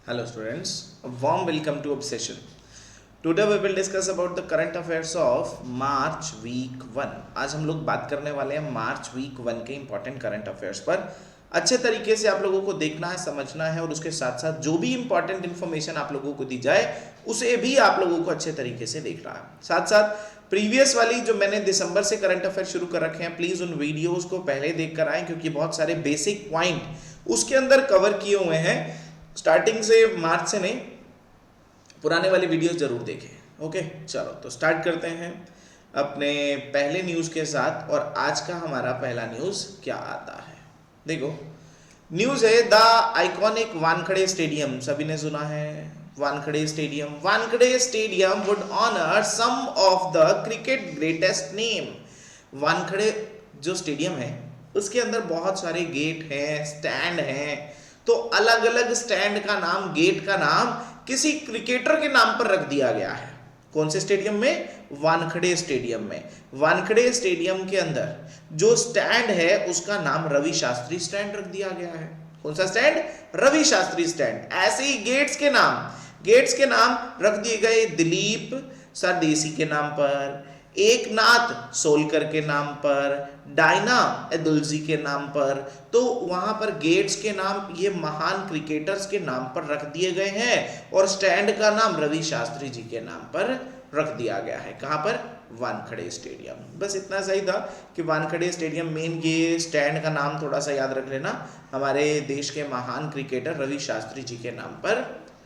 Hello students, a warm welcome to Obsession. Today we will discuss about the current affairs of March week 1. आज हम लोग बात करने वाले हैं मार्च वीक 1 के इंपॉर्टेंट करंट अफेयर्स पर। अच्छे तरीके से आप लोगों को देखना है, समझना है और उसके साथ साथ जो भी इंपॉर्टेंट इन्फॉर्मेशन आप लोगों को दी जाए उसे भी आप लोगों को अच्छे तरीके से देखना है। साथ साथ प्रीवियस वाली जो मैंने दिसंबर से करंट अफेयर शुरू कर रखे हैं, प्लीज उन वीडियोस को पहले देख कर आएं क्योंकि बहुत सारे बेसिक पॉइंट उसके अंदर कवर किए हुए हैं। स्टार्टिंग से, मार्च से नहीं, पुराने वाली वीडियोस जरूर देखें। ओके, चलो तो स्टार्ट करते हैं अपने पहले न्यूज़ के साथ। और आज का हमारा पहला न्यूज़ क्या आता है, देखो। न्यूज़ है द आइकॉनिक वानखेड़े स्टेडियम। सभी ने सुना है Wankhede stadium. Wankhede stadium would honour some of the cricket greatest name. Wankhede जो स्टेडियम है उसके अंदर बहुत सारे गेट हैं, स्टैंड हैं, तो अलग अलग स्टैंड का नाम, गेट का नाम किसी क्रिकेटर के नाम पर रख दिया गया है। कौन से स्टेडियम में? वानखेड़े स्टेडियम में। वानखेड़े स्टेडियम के अंदर जो स्टैंड है उसका नाम रवि शास्त्री स्टैंड रख दिया गया है। कौन सा स्टैंड? रवि शास्त्री स्टैंड। ऐसे ही गेट्स के नाम रख दिए गए दिलीप सरदेसी के नाम पर, एकनाथ सोलकर के नाम पर, डायना एदुल्जी के नाम पर। तो वहां पर गेट्स के नाम ये महान क्रिकेटर्स के नाम पर रख दिए गए हैं और स्टैंड का नाम रवि शास्त्री जी के नाम पर रख दिया गया है। कहां पर? वानखेड़े स्टेडियम। बस इतना सही था कि वानखेड़े स्टेडियम, मेन ये स्टैंड का नाम थोड़ा सा याद रख लेना, हमारे देश के महान क्रिकेटर रवि शास्त्री जी के नाम पर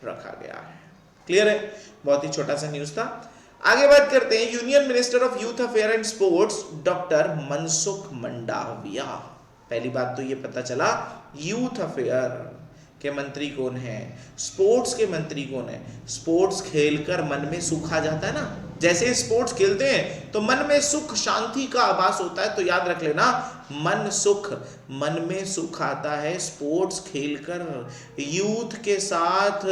रखा गया है। क्लियर है? बहुत ही छोटा सा न्यूज था। आगे बात करते हैं union minister of youth affair and sports doctor Mansukh Mandaviya. पहली बात तो ये पता चला यूथ अफेयर के मंत्री कौन है, स्पोर्ट्स के मंत्री कौन है। स्पोर्ट्स खेलकर मन में सुख आ जाता है ना, जैसे स्पोर्ट्स खेलते हैं तो मन में सुख शांति का आभास होता है। तो याद रख लेना, मन में सुख आता है स्पोर्ट्स खेलकर, यूथ के साथ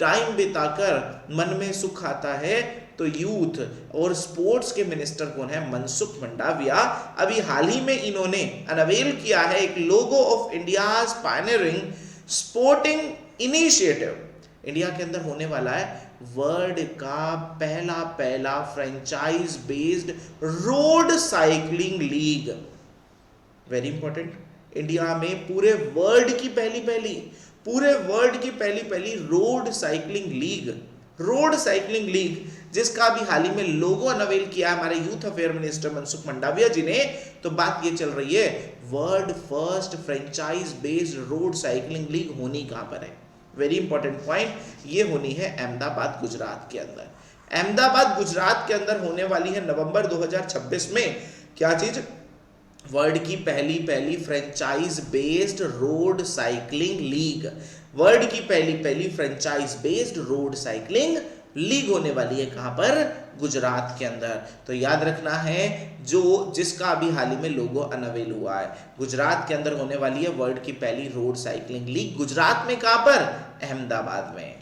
टाइम बिताकर मन में सुख आता है। तो यूथ और स्पोर्ट्स के मिनिस्टर कौन है? मनसुख मंडाविया। अभी हाल ही में इन्होंने अनवेल किया है एक logo of India's pioneering sporting initiative. India के अंदर होने वाला है वर्ल्ड का पहला franchise based road cycling league. Very important. India में पूरे वर्ल्ड की पहली रोड साइकिलिंग लीग जिसका भी हाल ही में लोगो अनवेल किया हमारे youth affair minister Mansukh Mandaviya ji ने। तो बात ये चल रही है world first franchise based road cycling league होनी कहां पर है? वेरी इंपॉर्टेंट पॉइंट, ये होनी है अहमदाबाद गुजरात के अंदर। अहमदाबाद गुजरात के अंदर होने वाली है नवंबर 2026 में। क्या चीज? वर्ल्ड की पहली franchise based road cycling league. World की पहली franchise based road cycling league होने वाली है। कहां पर? गुजरात के अंदर। तो याद रखना है जिसका अभी हाल ही में लोगो अनवेल हुआ है, गुजरात के अंदर होने वाली है वर्ल्ड की पहली रोड साइकिलिंग लीग। गुजरात में कहां पर? अहमदाबाद में।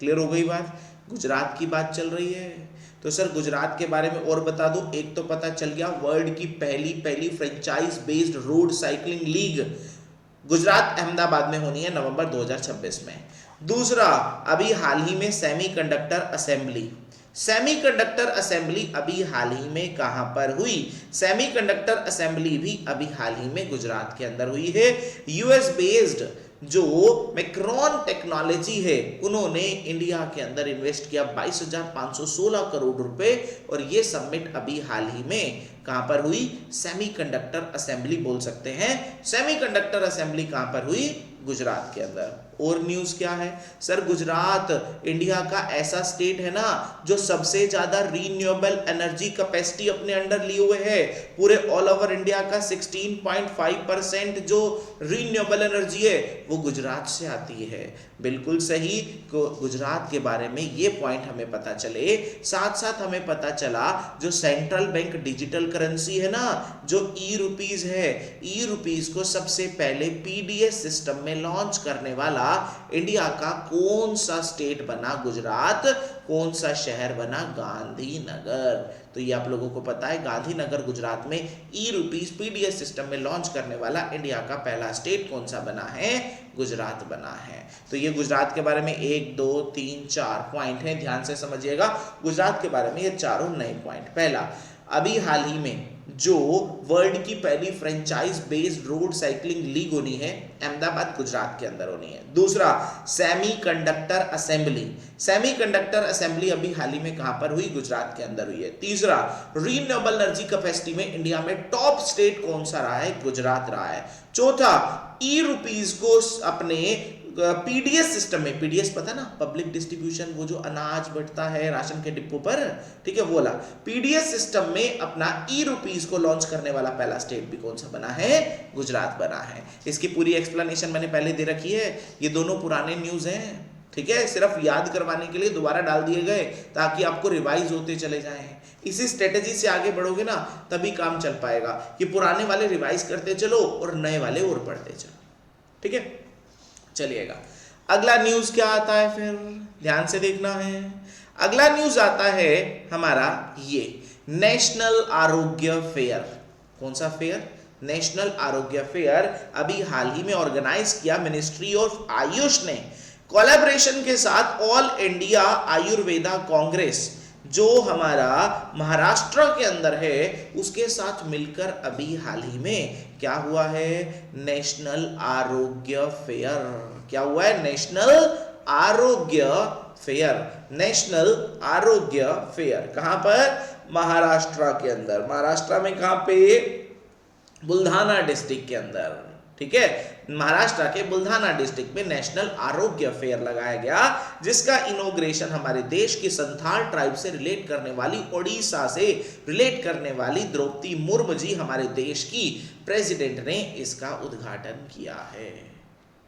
क्लियर हो गई बात? गुजरात की बात चल रही है। तो सर गुजरात के बारे में और बता दो। एक तो पता चल गया वर्ल्ड की पहली franchise based road cycling league Gujarat Ahmedabad में होनी है नवंबर 2026 में। दूसरा, अभी हाल ही में सेमीकंडक्टर असेंबली अभी हाल ही में कहां पर हुई? सेमीकंडक्टर असेंबली भी अभी हाल ही में गुजरात के अंदर हुई है। यूएस बेस्ड जो मैक्रॉन टेक्नोलॉजी है उन्होंने इंडिया के अंदर इन्वेस्ट किया 22,516 करोड़ रुपए। और ये समिट अभी हाल ही में कहां पर हुई? सेमीकंडक्टर असेंबली बोल सकते हैं। सेमीकंडक्टर असेंबली कहां पर हुई? गुजरात के अंदर। और न्यूज क्या है सर? गुजरात इंडिया का ऐसा स्टेट है ना जो सबसे ज्यादा रीन्यूएबल एनर्जी कैपेसिटी अपने अंडर लिए हुए है। पूरे ऑल ओवर इंडिया का 16.5% जो रीन्यूएबल एनर्जी है वो गुजरात से आती है। बिल्कुल सही। गुजरात के बारे में ये पॉइंट हमें पता चले। साथ साथ हमें पता चला जो सेंट्रल बैंक डिजिटल करेंसी है ना, जो ई रुपीज है, ई रुपीज को सबसे पहले पीडीएस सिस्टम में में लॉन्च करने वाला इंडिया का कौन सा स्टेट बना गुजरात, कौन सा शहर बना गांधीनगर। तो ये आप लोगों को पता है, गांधीनगर गुजरात में ई-रूपीज पीडीएस सिस्टम में लॉन्च करने वाला इंडिया का पहला स्टेट कौन सा बना है, गुजरात बना है। तो ये गुजरात के बारे में 1 2 3 4 पॉइंट हैं, ध्यान से समझिएगा। गुजरात के बारे में ये चारों नए पॉइंट। पहला, अभी हाल ही में जो वर्ल्ड की पहली franchise based road cycling league होनी है, अहमदाबाद गुजरात के अंदर होनी है। दूसरा, सेमीकंडक्टर असेंबली, सेमीकंडक्टर असेंबली अभी हाल ही में कहां पर हुई, गुजरात के अंदर हुई है। तीसरा, रीन्यूएबल एनर्जी कैपेसिटी में इंडिया में टॉप स्टेट कौन सा रहा है, गुजरात रहा है। चौथा, ई-रूपीज को अपने पीडीएस सिस्टम में, पीडीएस पता ना, पब्लिक डिस्ट्रीब्यूशन, वो जो अनाज बढ़ता है राशन के डिपो पर, ठीक है, वो वाला पीडीएस सिस्टम में अपना ई-रूपीज को लॉन्च करने वाला पहला स्टेट भी कौन सा बना है, गुजरात बना है। इसकी पूरी एक्सप्लेनेशन मैंने पहले दे रखी है, ये दोनों पुराने न्यूज हैं, ठीक है, सिर्फ याद करवाने के लिए दोबारा डाल दिए गए ताकि आपको रिवाइज होते चले जाएं। इसी स्ट्रेटेजी से आगे बढ़ोगे ना तभी काम चल पाएगा, कि पुराने वाले रिवाइज करते चलो और नए वाले और पढ़ते चलो, ठीक है। चलिएगा, अगला न्यूज क्या आता है, फिर ध्यान से देखना है। अगला न्यूज आता है हमारा ये नेशनल आरोग्य फेयर। कौन सा फेयर, नेशनल आरोग्य फेयर अभी हाल ही में ऑर्गेनाइज किया मिनिस्ट्री ऑफ आयुष ने कोलैबोरेशन के साथ ऑल इंडिया आयुर्वेदा कांग्रेस, जो हमारा महाराष्ट्र के अंदर है, उसके साथ मिलकर अभी हाल ही में क्या हुआ है, नेशनल आरोग्य फेयर। क्या हुआ है, नेशनल आरोग्य फेयर, नेशनल आरोग्य फेयर। कहां पर, महाराष्ट्र के अंदर। महाराष्ट्र में कहां पे, बुल्धाना डिस्ट्रिक्ट के अंदर, ठीक है, महाराष्ट्र के बुल्धाना डिस्ट्रिक्ट में नेशनल आरोग्य फेयर लगाया गया, जिसका इनॉग्रेशन हमारे देश की संथाल ट्राइब से रिलेट करने वाली, ओडिशा से रिलेट करने वाली द्रौपदी मुर्मू जी, हमारे देश की प्रेसिडेंट ने इसका उद्घाटन किया है।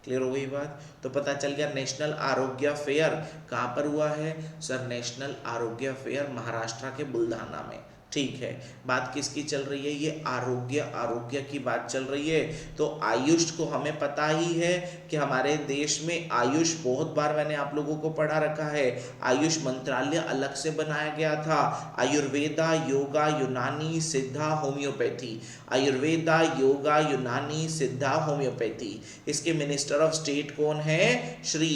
क्लियर हो गई बात। तो पता चल गया नेशनल आरोग्य फेयर कहां पर हुआ है, सर नेशनल आरोग्य फेयर महाराष्ट्र के बुल्धाना में, ठीक है। बात किसकी चल रही है, ये आरोग्य की बात चल रही है। तो आयुष को हमें पता ही है कि हमारे देश में आयुष, बहुत बार मैंने आप लोगों को पढ़ा रखा है, आयुष मंत्रालय अलग से बनाया गया था। आयुर्वेदा, योगा, यूनानी, सिद्धा, होम्योपैथी, आयुर्वेदा, योगा, यूनानी, सिद्धा, होम्योपैथी। इसके मिनिस्टर ऑफ स्टेट कौन है, श्री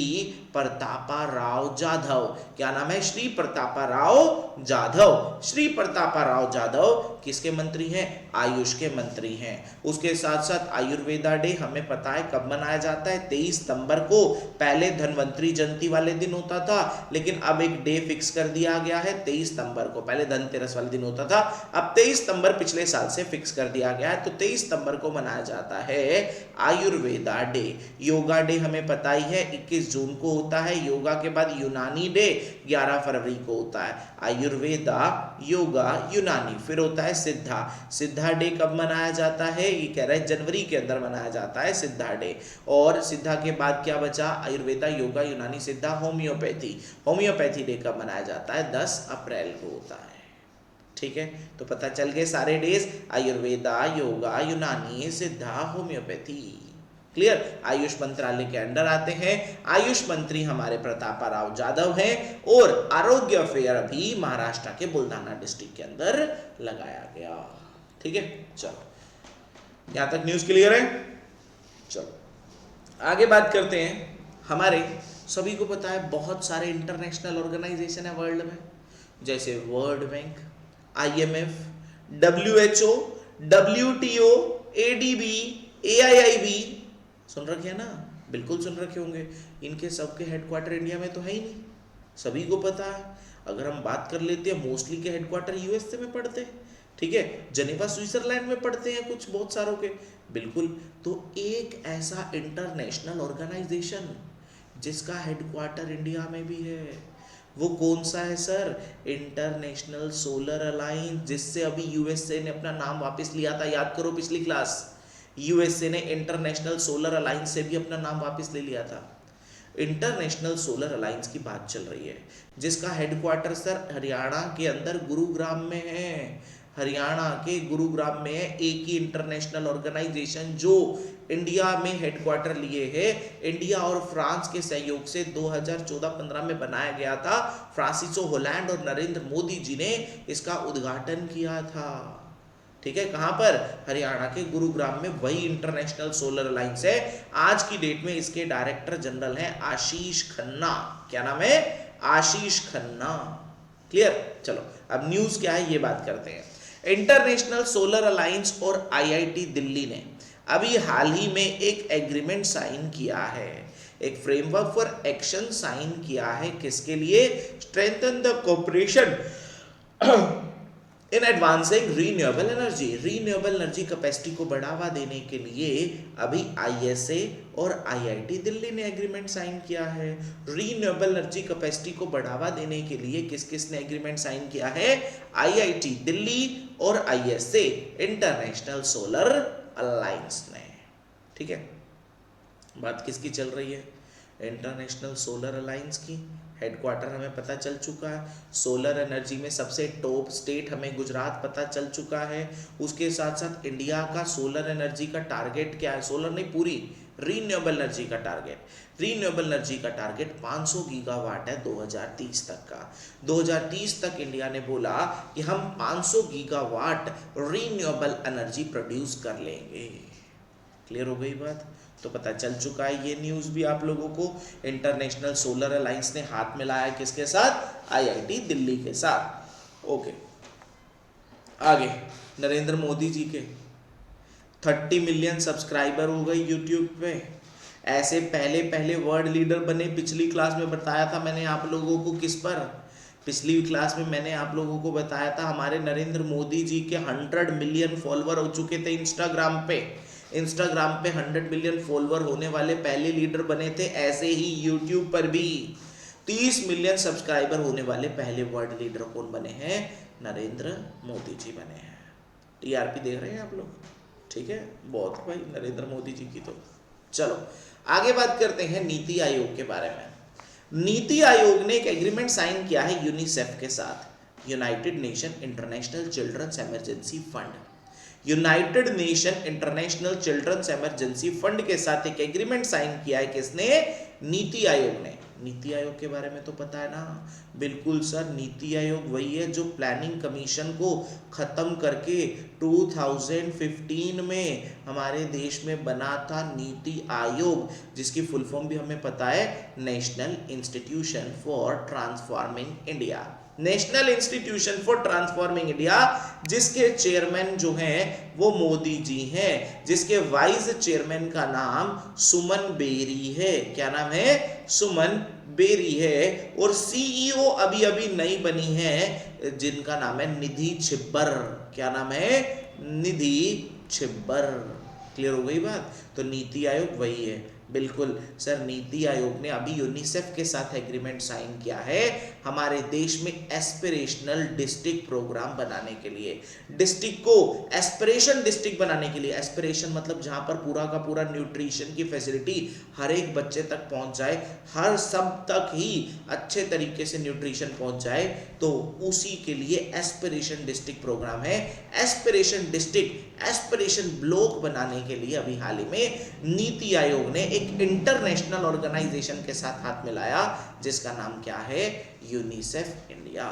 प्रतापा राव जाधव। क्या नाम है, श्री प्रतापा राव जाधव। श्री प्रतापा राव जाधव किसके मंत्री हैं, आयुष के मंत्री हैं। उसके साथ साथ आयुर्वेदा डे हमें पता है कब मनाया जाता है, 23 सितंबर को। पहले धनवंतरी जयंती वाले दिन होता था, लेकिन अब एक डे फिक्स कर दिया गया है 23 सितंबर को। पहले धनतेरस वाले दिन होता था, अब 23 सितंबर पिछले साल से फिक्स कर दिया गया है। तो 23 सितंबर को मनाया जाता है आयुर्वेदा डे। योगा डे हमें पता ही है 21 जून को होता है। योगा के बाद यूनानी डे 11 फरवरी को होता है। आयुर्वेदा, योगा, यूनानी, फिर होता है सिद्धा। सिद्धा डे कब मनाया जाता है, ये कह रहा है जनवरी के अंदर मनाया जाता है सिद्धा डे। और सिद्धा के बाद क्या बचा, आयुर्वेदा, योगा, यूनानी, सिद्धा, होम्योपैथी। होम्योपैथी डे कब मनाया जाता है, 10 अप्रैल को होता है, ठीक है। तो पता चल गए सारे डेज, आयुर्वेदा, योगा, यूनानी, सिद्धा, होम्योपैथी। क्लियर। आयुष मंत्रालय के अंडर आते हैं। आयुष मंत्री हमारे प्रतापा राव जाधव हैं और आरोग्य फेयर अभी महाराष्ट्र के बुल्धाना डिस्ट्रिक्ट के अंदर लगाया गया, ठीक है। चलो, यहां तक न्यूज क्लियर है। चलो आगे बात करते हैं। हमारे सभी को पता है बहुत सारे इंटरनेशनल ऑर्गेनाइजेशन है वर्ल्ड में, जैसे world bank, IMF, WHO, WTO, ADB, AIIB, सुन रखे हैं ना, बिल्कुल सुन रखे होंगे। इनके सबके हेडक्वार्टर इंडिया में तो है ही नहीं, सभी को पता है। अगर हम बात कर लेते हैं, मोस्टली के हेडक्वार्टर यूएसए में पड़ते हैं, ठीक है, जनेवा स्विट्जरलैंड में पड़ते हैं कुछ, बहुत सारों के, बिल्कुल। तो एक ऐसा इंटरनेशनल ऑर्गेनाइजेशन जिसका हेडक्वार्टर इंडिया में भी है, वो कौन सा है सर, इंटरनेशनल सोलर अलायंस, जिससे अभी यूएसए ने अपना नाम वापस लिया था। याद करो पिछली क्लास, यूएसए ने इंटरनेशनल सोलर अलायंस से भी अपना नाम वापस ले लिया था। इंटरनेशनल सोलर अलायंस की बात चल रही है, जिसका हेडक्वार्टर सर हरियाणा के अंदर गुरुग्राम में है। हरियाणा के गुरुग्राम में है एक ही इंटरनेशनल ऑर्गेनाइजेशन जो इंडिया में हेडक्वार्टर लिए है। इंडिया और फ्रांस के सहयोग से 2014-15 में बनाया गया था। फ्रांसिसो होलैंड और नरेंद्र मोदी जी ने इसका उद्घाटन किया था। ठीक है, कहां पर? हरियाणा के गुरुग्राम में। वही इंटरनेशनल सोलर अलायंस है। आज की डेट में इसके डायरेक्टर जनरल हैं आशीष खन्ना। क्या नाम है? आशीष खन्ना। क्लियर? चलो अब न्यूज क्या है ये बात करते हैं। इंटरनेशनल सोलर अलायंस और आईआईटी दिल्ली ने अभी हाल ही में एक एग्रीमेंट साइन किया है, एक फ्रेमवर्क फॉर एक्शन साइन किया है। किसके लिए? Strengthen the cooperation in advancing renewable energy. Renewable energy capacity को बढ़ावा देने के लिए अभी आईएसए और आईआईटी दिल्ली ने एग्रीमेंट साइन किया है। रीन्यूएबल एनर्जी कैपेसिटी को बढ़ावा देने के लिए किस किस ने एग्रीमेंट साइन किया है? आईआईटी दिल्ली और आईएसए, इंटरनेशनल सोलर अलायंस ने। ठीक है, बात किसकी चल रही है? इंटरनेशनल सोलर अलायंस की। हेडक्वार्टर हमें पता चल चुका है। सोलर एनर्जी में सबसे टॉप स्टेट हमें गुजरात पता चल चुका है। उसके साथ साथ इंडिया का सोलर एनर्जी का टारगेट क्या है? सोलर नहीं, पूरी रीन्यूएबल एनर्जी का टारगेट। रीन्यूएबल एनर्जी का टारगेट 500 गीगावाट है 2030 तक का। 2030 तक इंडिया ने बोला कि हम 500 गीगावाट रीन्यूएबल एनर्जी प्रोड्यूस कर लेंगे। क्लियर हो गई बात? तो पता चल चुका है ये न्यूज़ भी आप लोगों को। इंटरनेशनल सोलर अलायंस ने हाथ मिलाया किसके साथ? आईआईटी दिल्ली के साथ। ओके, आगे नरेंद्र मोदी जी के 30 मिलियन सब्सक्राइबर हो गए यूट्यूब पे। ऐसे पहले पहले वर्ल्ड लीडर बने। पिछली क्लास में बताया था मैंने आप लोगों को किस पर? पिछली क्लास में मैंने आप लोगों को बताया था हमारे नरेंद्र मोदी जी के 100 मिलियन फॉलोअर हो चुके थे इंस्टाग्राम पे। इंस्टाग्राम पे 100 मिलियन फॉलोअर होने वाले पहले लीडर बने थे। ऐसे ही यूट्यूब पर भी 30 मिलियन सब्सक्राइबर होने वाले पहले वर्ल्ड लीडर कौन बने हैं? नरेंद्र मोदी जी बने हैं। टीआरपी देख रहे हैं आप लोग? ठीक है, बहुत भाई नरेंद्र मोदी जी की। तो चलो आगे बात करते हैं नीति आयोग के बारे में। नीति आयोग ने एक एग्रीमेंट साइन किया है यूनिसेफ के साथ, United Nation International Children's Emergency Fund. United Nation International Children's Emergency Fund के साथ एक एग्रीमेंट साइन किया है। किसने? नीति आयोग ने। नीति आयोग के बारे में तो पता है ना? बिल्कुल सर, नीति आयोग वही है जो प्लानिंग कमीशन को खत्म करके 2015 में हमारे देश में बना था नीति आयोग, जिसकी फुल फॉर्म भी हमें पता है, national institution for transforming India. National institution for transforming India, जिसके चेयरमैन जो हैं वो मोदी जी हैं, जिसके वाइस चेयरमैन का नाम सुमन बेरी है। क्या नाम है? सुमन बेरी है। और सीईओ अभी अभी नई बनी है जिनका नाम है निधि छिब्बर। क्या नाम है? निधि छिब्बर। क्लियर हो गई बात? तो नीति आयोग वही है। बिल्कुल सर, नीति आयोग ने अभी यूनिसेफ के साथ एग्रीमेंट साइन किया है हमारे देश में एस्पिरेशनल डिस्ट्रिक्ट प्रोग्राम बनाने के लिए। डिस्ट्रिक्ट को एस्पिरेशन डिस्ट्रिक्ट बनाने के लिए, एस्पिरेशन मतलब जहां पर पूरा का पूरा न्यूट्रिशन की फैसिलिटी हर एक बच्चे तक पहुंच जाए, हर सब तक ही अच्छे तरीके से न्यूट्रिशन पहुंच जाए, तो उसी के लिए एस्पिरेशन डिस्ट्रिक्ट प्रोग्राम है। एस्पिरेशन डिस्ट्रिक्ट, एस्पिरेशन ब्लॉक बनाने के लिए अभी हाल ही में नीति आयोग ने एक इंटरनेशनल ऑर्गेनाइजेशन के साथ हाथ मिलाया, जिसका नाम क्या है? UNICEF India.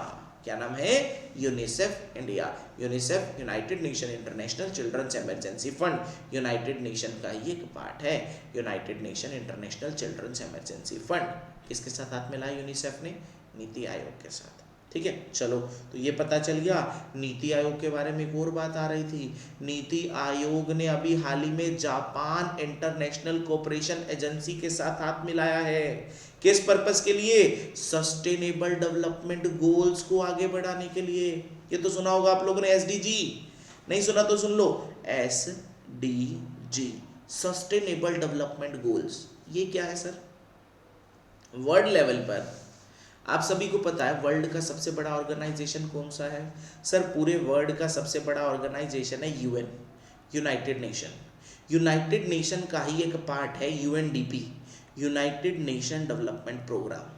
क्या नाम है? UNICEF India. UNICEF United Nation International Children's Emergency Fund, United Nation का ही एक पार्ट है। United Nation International Children's Emergency Fund किसके साथ हाथ मिलाया यूनिसेफ ने? नीति आयोग के साथ। ठीक है, चलो तो ये पता चल गया। नीति आयोग के बारे में एक और बात आ रही थी। नीति आयोग ने अभी हाल ही में जापान इंटरनेशनल कोऑपरेशन एजेंसी के साथ हाथ मिलाया है। किस पर्पस के लिए? सस्टेनेबल डेवलपमेंट गोल्स को आगे बढ़ाने के लिए। ये तो सुना होगा आप लोगों ने, एसडीजी। नहीं सुना तो सुन लो, एसडीजी, सस्टेनेबल डेवलपमेंट गोल्स। ये क्या है सर? वर्ल्ड लेवल पर आप सभी को पता है वर्ल्ड का सबसे बड़ा ऑर्गेनाइजेशन कौन सा है? सर पूरे वर्ल्ड का सबसे बड़ा ऑर्गेनाइजेशन है UN, United Nation. United Nation का ही एक पार्ट है UNDP, United Nation Development Programme.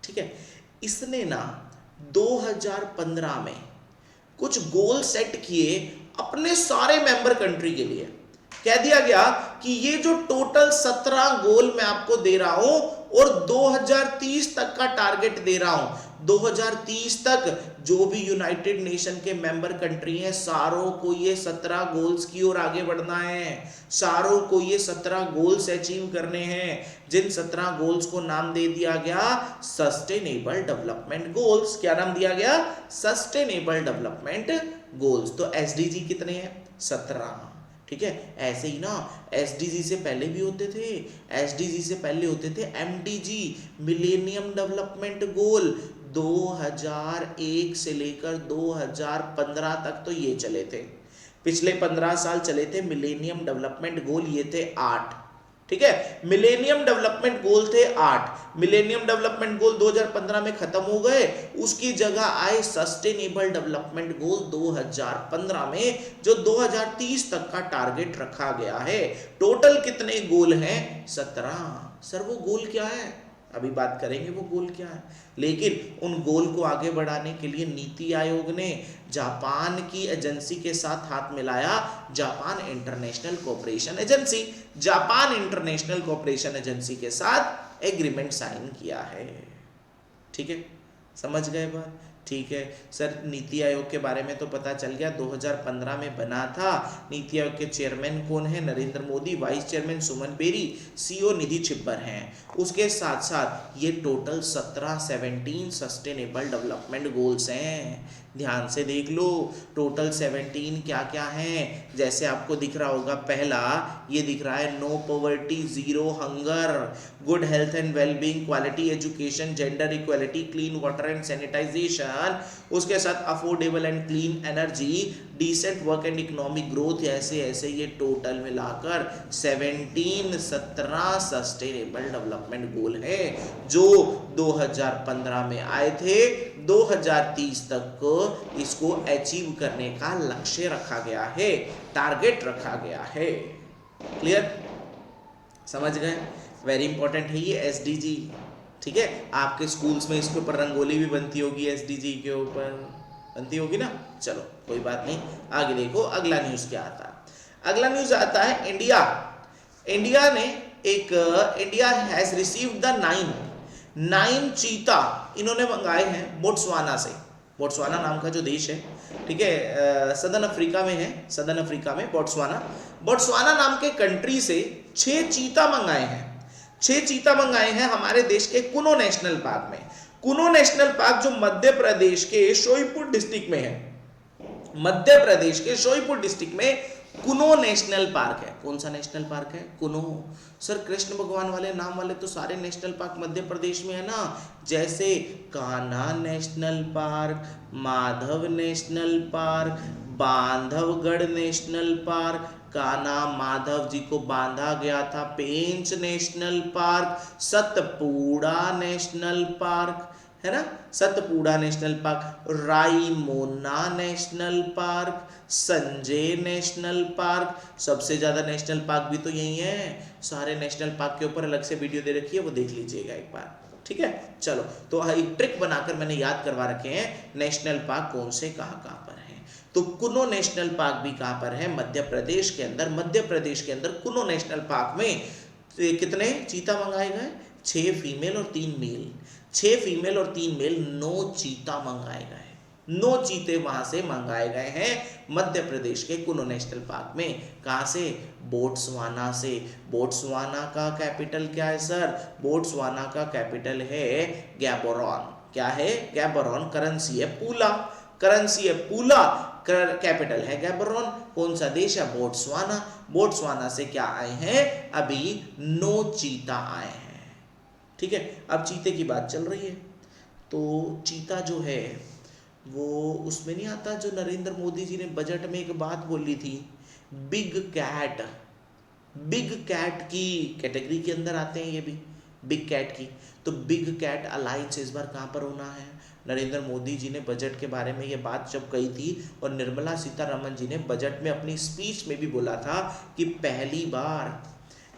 ठीक है, इसने ना 2015 में कुछ गोल सेट किए अपने सारे मेंबर कंट्री के लिए। कह दिया गया कि ये जो टोटल 17 गोल मैं आपको दे रहा हूं और 2030 तक का टारगेट दे रहा हूं, 2030 तक जो भी यूनाइटेड नेशन के मेंबर कंट्री हैं सारों को ये 17 गोल्स की ओर आगे बढ़ना है, सारों को ये 17 गोल्स अचीव करने हैं, जिन 17 गोल्स को नाम दे दिया गया सस्टेनेबल डेवलपमेंट गोल्स। क्या नाम दिया गया? Sustainable development goals. तो एसडीजी कितने हैं? 17। ठीक है, ऐसे ही ना एसडीजी से पहले भी होते थे, एसडीजी से पहले होते थे एमडीजी, मिलेनियम डेवलपमेंट गोल। 2001 से लेकर 2015 तक तो ये चले थे, पिछले 15 साल चले थे मिलेनियम डेवलपमेंट गोल, ये थे 8। ठीक है, मिलेनियम डेवलपमेंट गोल थे 8। मिलेनियम डेवलपमेंट गोल 2015 में खत्म हो गए, उसकी जगह आए सस्टेनेबल डेवलपमेंट गोल 2015 में, जो 2030 तक का टारगेट रखा गया है। टोटल कितने गोल हैं? 17। सर वो गोल क्या है? अभी बात करेंगे वो गोल क्या है, लेकिन उन गोल को आगे बढ़ाने के लिए नीति आयोग ने जापान की एजेंसी के साथ हाथ मिलाया, Japan international cooperation agency, Japan international cooperation agency के साथ एग्रीमेंट साइन किया है। ठीक है, समझ गए बात? ठीक है सर, नीति आयोग के बारे में तो पता चल गया, 2015 में बना था। नीति आयोग के चेयरमैन कौन है? नरेंद्र मोदी। वाइस चेयरमैन सुमन बेरी, सीईओ निधि छिब्बर हैं। उसके साथ साथ ये टोटल 17 सस्टेनेबल डेवलपमेंट गोल्स हैं। ध्यान से देख लो, टोटल 17 क्या क्या हैं, जैसे आपको दिख रहा होगा, पहला ये दिख रहा है no poverty, zero hunger, good health and wellbeing, quality education, gender equality, clean water and sanitisation, उसके साथ affordable and clean energy, decent work and economic growth. ऐसे ऐसे ये टोटल मिलाकर 17 सस्टेनेबल डेवलपमेंट गोल है जो 2015 में आए थे। 2030 तक इसको अचीव करने का लक्ष्य रखा गया है, टारगेट रखा गया है। क्लियर? समझ गए? वेरी इंपॉर्टेंट है ये एसडीजी। ठीक है, आपके स्कूल्स में इसके ऊपर रंगोली भी बनती होगी, एसडीजी के ऊपर बनती होगी ना। चलो कोई बात नहीं, आगे देखो अगला न्यूज क्या आता है। अगला न्यूज आता है India. India has received the 9 चीता इन्होंने मंगाए हैं बोट्सवाना से। बोट्सवाना नाम का जो देश है, ठीक है, सदर्न अफ्रीका में है, सदर्न अफ्रीका में बोट्सवाना नाम के कंट्री से 6 चीता मंगाए हैं। 6 चीता मंगाए हैं हमारे देश के कुनो नेशनल पार्क में। कुनो नेशनल पार्क जो मध्य प्रदेश के शोईपुर डिस्ट्रिक्ट में है, मध्य प्रदेश के शोईपुर डिस्ट्रिक्ट में कुनो नेशनल पार्क है। कौन सा नेशनल पार्क है? कुनो। सर कृष्ण भगवान वाले नाम वाले तो सारे नेशनल पार्क मध्य प्रदेश में है ना, जैसे Kanha national park, Madhav national park, Bandhavgarh national park, Kanha Madhav जी को बांधा गया था, Pench national park, Satpura national park है ना, Satpura national park, Raimona national park, Sanjay national park. सबसे ज्यादा नेशनल पार्क भी तो यही है। सारे नेशनल पार्क के ऊपर अलग से वीडियो दे रखी है, वो देख लीजिएगा एक बार। ठीक है, चलो तो एक ट्रिक बनाकर मैंने याद करवा रखे हैं नेशनल पार्क कौन से कहाँ कहाँ पर है। तो कुनो नेशनल पार्क भी कहाँ पर है? मध्य प्रदेश के अंदर। मध्य प्रदेश के अंदर कुनो नेशनल पार्क में कितने चीता मंगाए गए? 6 फीमेल और 3 मेल। 6 फीमेल और 3 मेल, 9 चीता मंगाए गए। 9 चीते वहां से मंगाए गए हैं मध्य प्रदेश के कुनो नेशनल पार्क में। कहां से? बोट्सवाना से। बोट्सवाना का कैपिटल क्या है सर? बोट्सवाना का कैपिटल है गैबोरॉन। क्या है? गैबोरॉन। करेंसी है पूला, करेंसी है पूला, कैपिटल है गैबोरॉन। कौन सा देश है? बोट्सवाना। बोट्सवाना से क्या आए हैं? अभी 9 चीता आए हैं। ठीक है, अब चीते की बात चल रही है, तो चीता जो है वो उसमें नहीं आता जो नरेंद्र मोदी जी ने बजट में एक बात बोली थी, बिग कैट। बिग कैट की कैटेगरी के अंदर आते हैं ये भी, बिग कैट की। तो बिग कैट अलायंस इस बार कहाँ पर होना है? नरेंद्र मोदी जी ने बजट के बारे में ये बात जब कही थी, और निर्मला सीतारमण जी ने बजट में अपनी स्पीच में भी बोला था कि पहली बार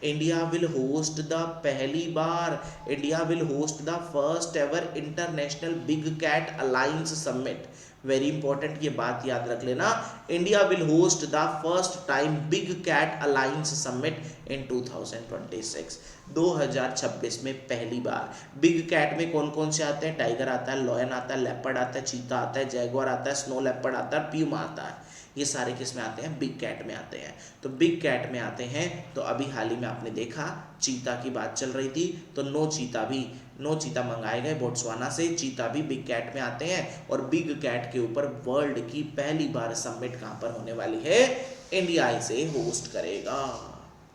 इंडिया विल होस्ट द पहली बार India will host the first ever international big cat alliance summit. Very important, ये बात याद रख लेना। India will host the first time big cat alliance summit in 2026। 2026 में पहली बार। बिग कैट में कौन कौन से आते हैं? टाइगर आता है, लॉयन आता है, लेपर्ड आता है, चीता आता है, जैगुआर आता है, स्नो लेपर्ड आता है, प्यूमा आता है। ये सारे किस में आते हैं? बिग कैट में आते हैं। तो बिग कैट में आते हैं। तो अभी हाल ही में आपने देखा चीता की बात चल रही थी, तो नो चीता मंगाए गए बोट्सवाना से। चीता भी बिग कैट में आते हैं और बिग कैट के ऊपर वर्ल्ड की पहली बार समिट कहां पर होने वाली है? इंडिया इसे होस्ट करेगा।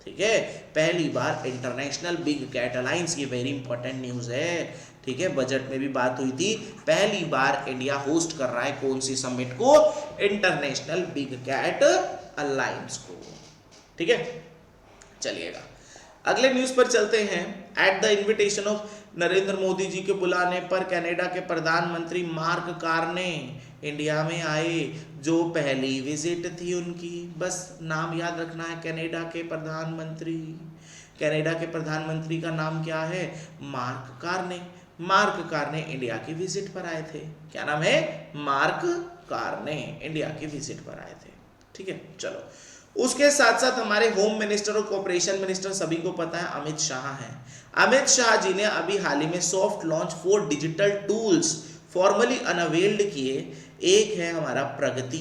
ठीक है, पहली बार इंटरनेशनल बिग कैट अलायंस, ये वेरी इंपॉर्टेंट न्यूज है। ठीक है, बजट में भी बात हुई थी, पहली बार इंडिया होस्ट कर रहा है कौन सी समिट को? इंटरनेशनल बिग कैट अलायंस को। ठीक है, चलिएगा अगले न्यूज पर चलते हैं। At the invitation of Narendra Modi ji के बुलाने पर कनाडा के प्रधानमंत्री मार्क कार्ने इंडिया में आए। जो पहली विजिट थी उनकी, बस नाम याद रखना है, कनाडा के प्रधानमंत्री। कनाडा के प्रधानमंत्री का नाम क्या है? Mark Carney. Mark Carney India की विजिट पर आए थे। क्या नाम है? मार्क कार्ने इंडिया की विजिट पर आए थे। ठीक है, चलो उसके साथ साथ हमारे होम मिनिस्टर और कॉर्पोरेशन मिनिस्टर सभी को पता है अमित शाह हैं। अमित शाह जी ने अभी हाल ही में soft launch 4 digital tools formally unveiled किए। एक है हमारा प्रगति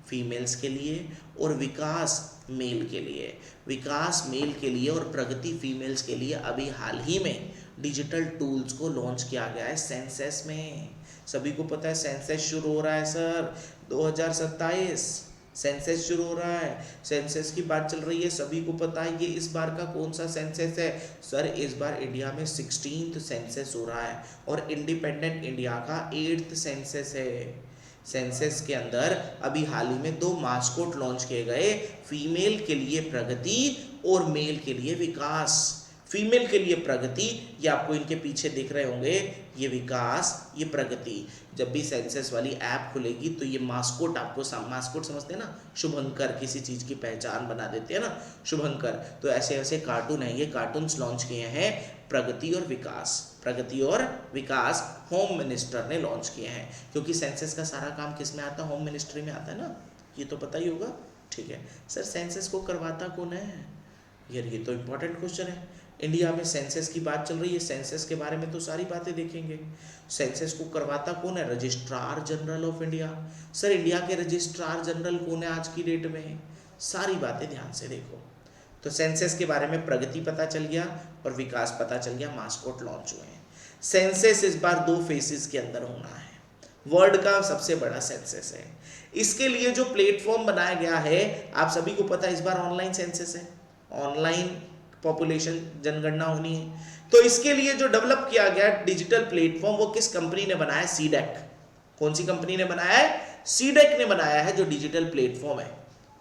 फीमेल्स के लिए और विकास मेल के लिए। विकास मेल के लिए और प्रगति फीमेल्स के लिए अभी हाल ही में डिजिटल टूल्स को लॉन्च किया गया है सेंसस में। सभी को पता है सेंसस शुरू हो रहा है सर 2027, सेंसस शुरू हो रहा है। सेंसस की बात चल रही है, सभी को पता है ये इस बार का कौन सा सेंसस है? सर इस बार इंडिया में 16th सेंसस हो रहा है और इंडिपेंडेंट इंडिया का 8th सेंसस है। सेंसस के अंदर अभी हाल ही में 2 मास्कोट लॉन्च किए गए, फीमेल के लिए प्रगति और मेल के लिए विकास। फीमेल के लिए प्रगति, ये आपको इनके पीछे दिख रहे होंगे, ये विकास, ये प्रगति। जब भी सेंसस वाली ऐप खुलेगी तो ये मास्कोट आपको मास्कोट समझते हैं ना, शुभंकर, किसी चीज की पहचान बना देते हैं ना, शुभंकर। तो ऐसे ऐसे कार्टून है, ये कार्टून्स लॉन्च किए हैं प्रगति और विकास। प्रगति और विकास होम मिनिस्टर ने लॉन्च किए हैं, क्योंकि सेंसस का सारा काम किस में आता है? होम मिनिस्ट्री में आता है ना, ये तो पता ही होगा। ठीक है सर, सेंसस को करवाता कौन है यार? ये तो इंपॉर्टेंट क्वेश्चन है। इंडिया में सेंसस की बात चल रही है, सेंसस के बारे में तो सारी बातें देखेंगे। सेंसस को करवाता कौन है? Registrar general of India. Sir India के रजिस्ट्रार जनरल कौन है आज की डेट में? सारी बातें ध्यान से देखो। तो सेंसस के बारे में प्रगति पता चल गया और विकास पता चल गया, मास्कोट लॉन्च हुए हैं। सेंसस इस बार 2 फेजेस के अंदर होना है, वर्ल्ड का सबसे बड़ा सेंसस है। इसके लिए जो प्लेटफॉर्म बनाया गया है, आप सभी को पता है इस बार ऑनलाइन सेंसस है, ऑनलाइन पॉपुलेशन जनगणना होनी है। तो इसके लिए जो डेवलप किया गया डिजिटल प्लेटफॉर्म, वो किस कंपनी ने बनाया? सीडेक। कौन सी कंपनी ने बनाया है? सीडेक ने बनाया है, जो डिजिटल प्लेटफॉर्म है।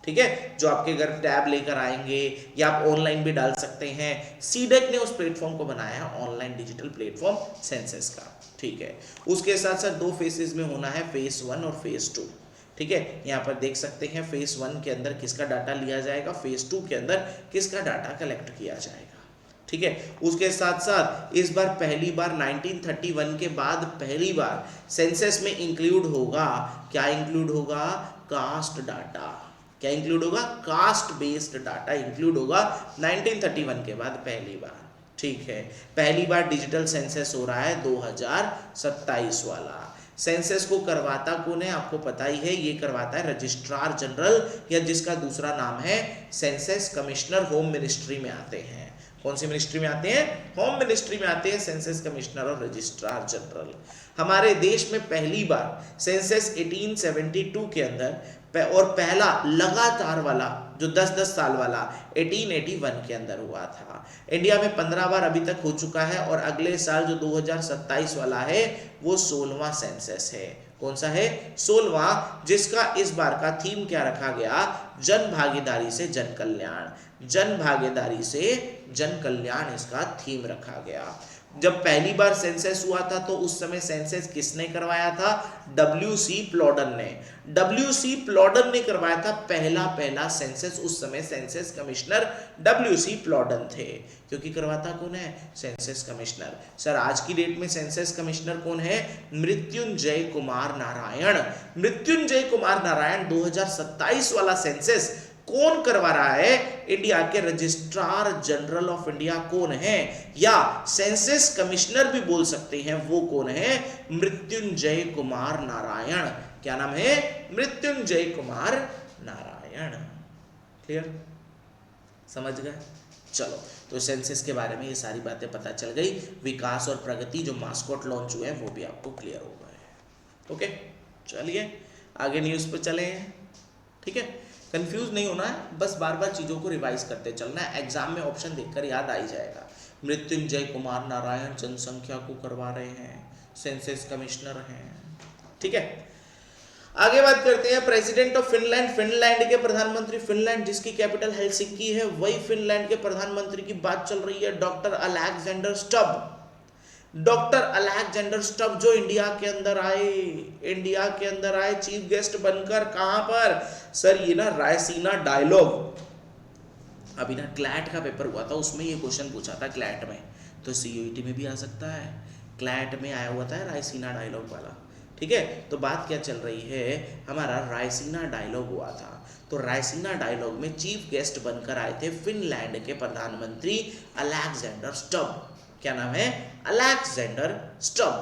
ठीक है, जो आपके घर टैब लेकर आएंगे या आप ऑनलाइन भी डाल सकते हैं। सीडेक ने उस प्लेटफॉर्म को बनाया है, ऑनलाइन डिजिटल प्लेटफॉर्म सेंसस का। ठीक है, उसके साथ साथ 2 फेजेस में होना है, फेज 1 और फेज 2। ठीक है, यहाँ पर देख सकते हैं फेज 1 के अंदर किसका डाटा लिया जाएगा, फेज 2 के अंदर किसका डाटा कलेक्ट किया जाएगा। ठीक है, उसके साथ साथ इस बार पहली बार 1931 के बाद पहली बार सेंसस में इंक्लूड होगा, क्या इंक्लूड होगा? Caste data. क्या इंक्लूड होगा? कास्ट बेस्ड डाटा इंक्लूड होगा 1931 के बाद पहली बार। ठीक है, पहली बार डिजिटल सेंसस हो रहा है 2027 वाला। सेंसस को करवाता कौन है? आपको पता ही है, ये करवाता है रजिस्ट्रार जनरल, या जिसका दूसरा नाम है सेंसस कमिश्नर। होम मिनिस्ट्री में आते हैं। कौन सी मिनिस्ट्री में आते हैं? होम मिनिस्ट्री में आते हैं सेंसस कमिश्नर और रजिस्ट्रार जनरल। हमारे देश में पहली बार सेंसस 1872 के अंदर और पहला लगातार वाला जो 10-10 साल वाला 1881 के अंदर हुआ था। इंडिया में 15 बार अभी तक हो चुका है और अगले साल जो 2027 वाला है वो 16वां सेंसस है। कौन सा है? 16वां, जिसका इस बार का थीम क्या रखा गया? जन भागीदारी से जन कल्याण। जन भागीदारी से जन कल्याण इसका थीम रखा गया। जब पहली बार सेंसस हुआ था तो उस समय सेंसस किसने करवाया था? WC प्लॉडन ने। WC प्लॉडन ने करवाया था पहला सेंसस। उस समय सेंसस कमिश्नर WC प्लॉडन थे, क्योंकि करवाता कौन है? Census commissioner. सर आज की डेट में सेंसस कमिश्नर कौन है? मृत्युंजय कुमार नारायण। मृत्युंजय कुमार नारायण 2027 वाला सेंसस कौन करवा रहा है? इंडिया के रजिस्ट्रार जनरल ऑफ इंडिया कौन है, या सेंसस कमिश्नर भी बोल सकते हैं, वो कौन है? मृत्युंजय कुमार नारायण। क्या नाम है? मृत्युंजय कुमार नारायण। क्लियर? समझ गए? चलो, तो सेंसस के बारे में ये सारी बातें पता चल गई। विकास और प्रगति जो मास्कॉट लॉन्च हुए हैं वो भी आपको क्लियर हो गए। ओके, चलिए आगे न्यूज़ पर चले हैं। ठीक है, कंफ्यूज नहीं होना है, बस बार बार चीज़ों को रिवाइज करते चलना है, एग्जाम में ऑप्शन देखकर याद आ ही जाएगा। मृत्युंजय कुमार नारायण जनसंख्या को करवा रहे हैं, सेंसस कमिश्नर हैं। ठीक है, आगे बात करते हैं प्रेसिडेंट ऑफ फिनलैंड। फिनलैंड के प्रधानमंत्री, फिनलैंड जिसकी कैपिटल हेलसिंकी है, वही फिनलैंड के प्रधानमंत्री की बात चल रही है, doctor Alexander Stubb. Doctor Alexander Stubb जो इंडिया के अंदर आए चीफ गेस्ट बनकर। कहां पर? सर ये ना रायसीना डायलॉग, अभी ना क्लैट का पेपर हुआ था, उसमें ये क्वेश्चन पूछा था क्लैट में, तो CUET में भी आ सकता है। क्लैट में आया हुआ था रायसीना डायलॉग वाला। ठीक है, तो बात क्या चल रही है, हमारा रायसीना डायलॉग हुआ था, तो रायसीना डायलॉग में चीफ गेस्ट बनकर आए थे फिनलैंड के प्रधानमंत्री अलेक्जेंडर स्टब। क्या नाम है? Alexander Stubb.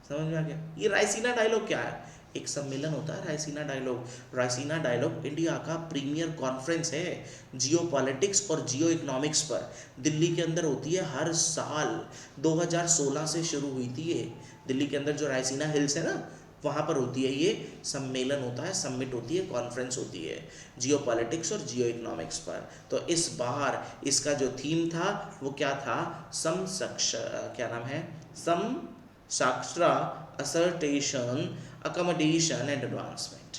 समझ में आ गया? ये रायसीना डायलॉग क्या है? एक सम्मेलन होता है Raisina dialogue. Raisina dialogue India का प्रीमियर कॉन्फ्रेंस है जियो पॉलिटिक्स और जियो इकोनॉमिक्स पर। दिल्ली के अंदर होती है हर साल, 2016 से शुरू हुई थी ये। दिल्ली के अंदर जो रायसीना हिल्स है ना, वहाँ पर होती है ये सम्मेलन होता है, समिट होती है, कॉन्फ्रेंस होती है जियो पॉलिटिक्स और जियो इकोनॉमिक्स पर। तो इस बार इसका जो थीम था वो क्या था? क्या नाम है? सम साक्षरा असर्टेशन अकोमोडेशन एंड एडवांसमेंट।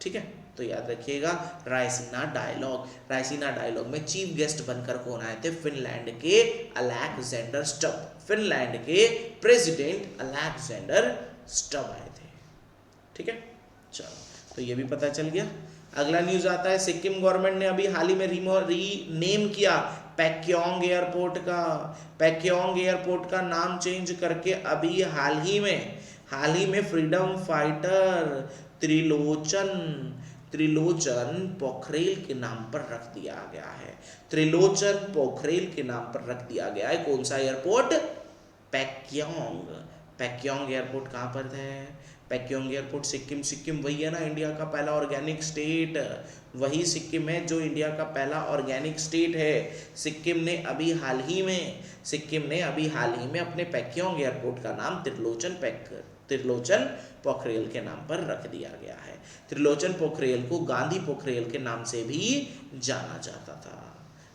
ठीक है, तो याद रखिएगा रायसीना डायलॉग। रायसीना डायलॉग में चीफ गेस्ट बनकर कौन आए थे? फिनलैंड के अलेक्जेंडर स्टब। फिनलैंड के प्रेसिडेंट अलेक्जेंडर स्टब आए थे। ठीक है, चलो तो ये भी पता चल गया। अगला न्यूज आता है, सिक्किम गवर्नमेंट ने अभी हाल ही में रीनेम किया पैक्योंग एयरपोर्ट का। पैक्योंग एयरपोर्ट का नाम चेंज करके अभी हाल ही में फ्रीडम फाइटर त्रिलोचन पोखरेल के नाम पर रख दिया गया है। त्रिलोचन पोखरेल के नाम पर रख दिया गया है। कौन सा एयरपोर्ट? पैक्योंग। पैक्योंग एयरपोर्ट कहाँ पर है? पैक्योंग एयरपोर्ट सिक्किम वही है ना, इंडिया का पहला ऑर्गेनिक स्टेट। वही सिक्किम है जो इंडिया का पहला ऑर्गेनिक स्टेट है। सिक्किम ने अभी हाल ही में अपने पैक्योंग एयरपोर्ट का नाम त्रिलोचन पोखरेल के नाम पर रख दिया गया है। त्रिलोचन पोखरेल को गांधी पोखरेल के नाम से भी जाना जाता था।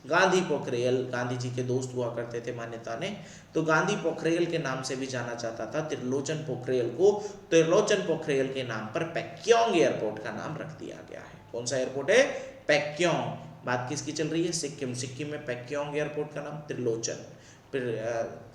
गांधी पोखरेल, गांधी जी के दोस्त हुआ करते थे मान्यता ने, तो गांधी पोखरेल के नाम से भी जाना जाता था। त्रिलोचन पोखरेल को त्रिलोचन पोखरेल के नाम पर पैक्योंग एयरपोर्ट का नाम रख दिया गया है। कौन सा एयरपोर्ट है? पैक्योंग। बात किसकी चल रही है? सिक्किम में पैक्योंग एयरपोर्ट का नाम त्रिलोचन। फिर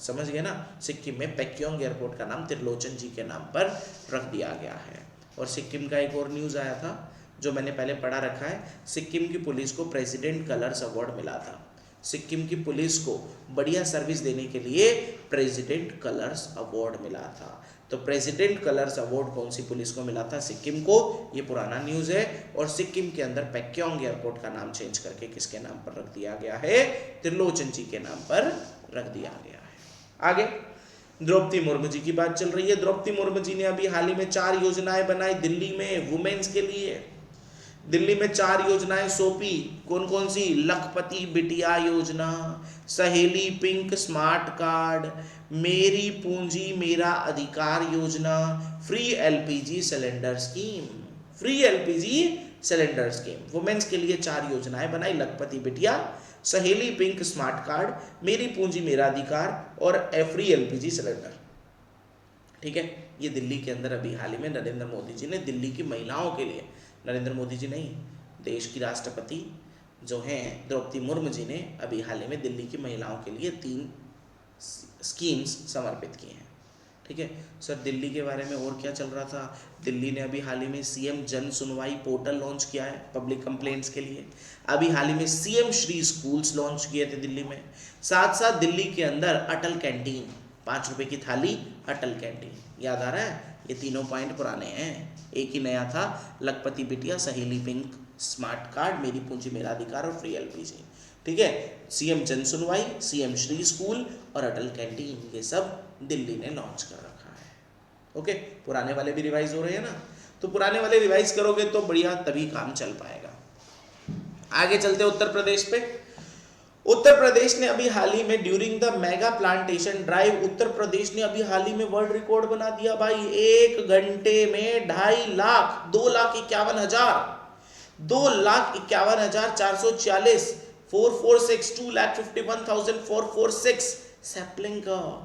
समझ गए ना, सिक्किम में पैक्योंग एयरपोर्ट का नाम त्रिलोचन जी के नाम पर रख दिया गया है। और सिक्किम का एक और न्यूज़ आया था जो मैंने पहले पढ़ा रखा है, सिक्किम की पुलिस को प्रेसिडेंट कलर्स अवार्ड मिला था। सिक्किम की पुलिस को बढ़िया सर्विस देने के लिए प्रेसिडेंट कलर्स अवार्ड मिला था। तो प्रेसिडेंट कलर्स अवार्ड कौन सी पुलिस को मिला था? सिक्किम को। ये पुराना न्यूज़ है। और सिक्किम के अंदर पैक्योंग एयरपोर्ट का नाम चेंज करके किसके नाम पर रख दिया गया है? त्रिलोचन जी के नाम पर रख दिया गया है। आगे द्रौपदी मुर्मू जी की बात चल रही है। द्रौपदी मुर्मू जी ने अभी हाल ही में 4 योजनाएं बनाई दिल्ली में वुमेन्स के लिए। दिल्ली में 4 योजनाएं सौंपी। कौन कौन सी? लखपति बिटिया योजना, सहेली पिंक स्मार्ट कार्ड, मेरी पूंजी मेरा अधिकार योजना, free LPG cylinder scheme. Free LPG cylinder scheme women's के लिए 4 योजनाएं बनाई, लखपति बिटिया, सहेली पिंक स्मार्ट कार्ड, मेरी पूंजी मेरा अधिकार और फ्री एलपीजी सिलेंडर। ठीक है, ये दिल्ली के अंदर अभी हाल ही में नरेंद्र मोदी जी ने दिल्ली की महिलाओं के लिए, नरेंद्र मोदी जी नहीं, देश की राष्ट्रपति जो हैं द्रौपदी मुर्मू जी ने अभी हाल ही में दिल्ली की महिलाओं के लिए 3 स्कीम्स समर्पित की हैं। ठीक है सर, दिल्ली के बारे में और क्या चल रहा था? दिल्ली ने अभी हाल ही में सीएम जन सुनवाई पोर्टल लॉन्च किया है पब्लिक कंप्लेंट्स के लिए। अभी हाल ही में सीएम श्री स्कूल्स लॉन्च किए थे दिल्ली में। साथ साथ दिल्ली के अंदर अटल कैंटीन, 5 रुपए की थाली, अटल कैंटीन, याद आ रहा है? ये तीनों पॉइंट पुराने हैं। एक ही नया था, लखपति बिटिया, सहेली पिंक, स्मार्ट कार्ड, मेरी पूंजी मेरा अधिकार और फ्री एलपीजी। ठीक है, सीएम जन सुनवाई, सीएम श्री स्कूल और अटल कैंटीन, ये सब दिल्ली ने लॉन्च कर रखा है। ओके, पुराने वाले भी रिवाइज हो रहे हैं ना, तो पुराने वाले रिवाइज करोगे तो बढ़िया, तभी काम चल पाएगा। आगे चलते उत्तर प्रदेश पे। उत्तर प्रदेश ने अभी हाल ही में during the mega plantation drive, Uttar Pradesh ने अभी हाल ही में वर्ल्ड रिकॉर्ड बना दिया भाई। 1 घंटे में 2.5 लाख 2,51,440 446 2,51,446 सैपलिंग का।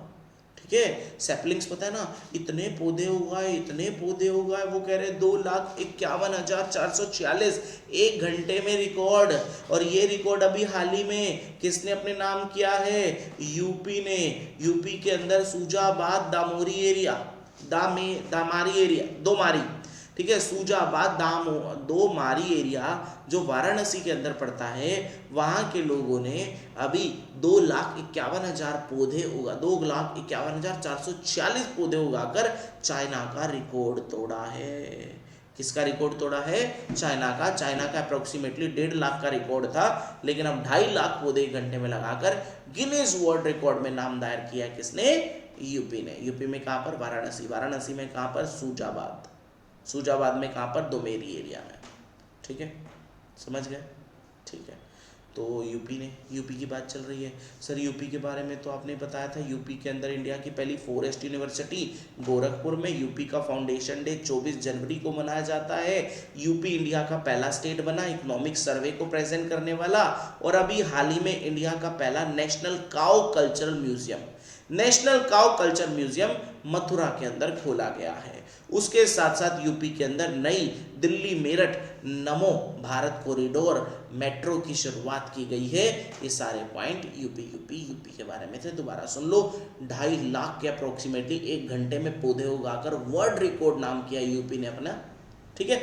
ठीक है, सैपलिंग्स पता है ना, इतने पौधे उगाए, इतने पौधे उगाए, वो कह रहे 2,51,446 1 घंटे में रिकॉर्ड। और ये रिकॉर्ड अभी हाल ही में किसने अपने नाम किया है? यूपी ने। यूपी के अंदर सूजाबाद दामोरी एरिया, दामारी एरिया, दोमारी, ठीक है, सूजाबाद दोमारी एरिया जो वाराणसी के अंदर पड़ता है, वहां के लोगों ने अभी 2,51,000 पौधे उगा 2,51,446 पौधे उगाकर चाइना का रिकॉर्ड तोड़ा है। किसका रिकॉर्ड तोड़ा है? चाइना का। चाइना का अप्रोक्सीमेटली 1.5 लाख का रिकॉर्ड था, लेकिन अब 2.5 लाख पौधे 1 घंटे में लगाकर गिनीज वर्ल्ड रिकॉर्ड में नाम दायर किया। किसने? यूपी ने। यूपी में कहां पर? वाराणसी। वाराणसी में कहां पर? सूजाबाद। सूजाबाद में कहां पर? दोमेरी एरिया में। ठीक है, समझ गए? ठीक है, तो यूपी की बात चल रही है। सर यूपी के बारे में तो आपने बताया था, यूपी के अंदर इंडिया की पहली फॉरेस्ट यूनिवर्सिटी गोरखपुर में, यूपी का फाउंडेशन डे 24 जनवरी को मनाया जाता है। यूपी इंडिया का पहला स्टेट बना इकोनॉमिक सर्वे को प्रेजेंट करने वाला। और अभी हाल ही में इंडिया का पहला national cow cultural museum Mathura के अंदर खोला गया है। उसके साथ साथ यूपी के अंदर नई दिल्ली मेरठ नमो भारत कॉरिडोर मेट्रो की शुरुआत की गई है। ये सारे पॉइंट यूपी के बारे में थे। दोबारा सुन लो, 2.5 लाख के अप्रोक्सीमेटली 1 घंटे में पौधे उगाकर वर्ल्ड रिकॉर्ड नाम किया यूपी ने अपना। ठीक है,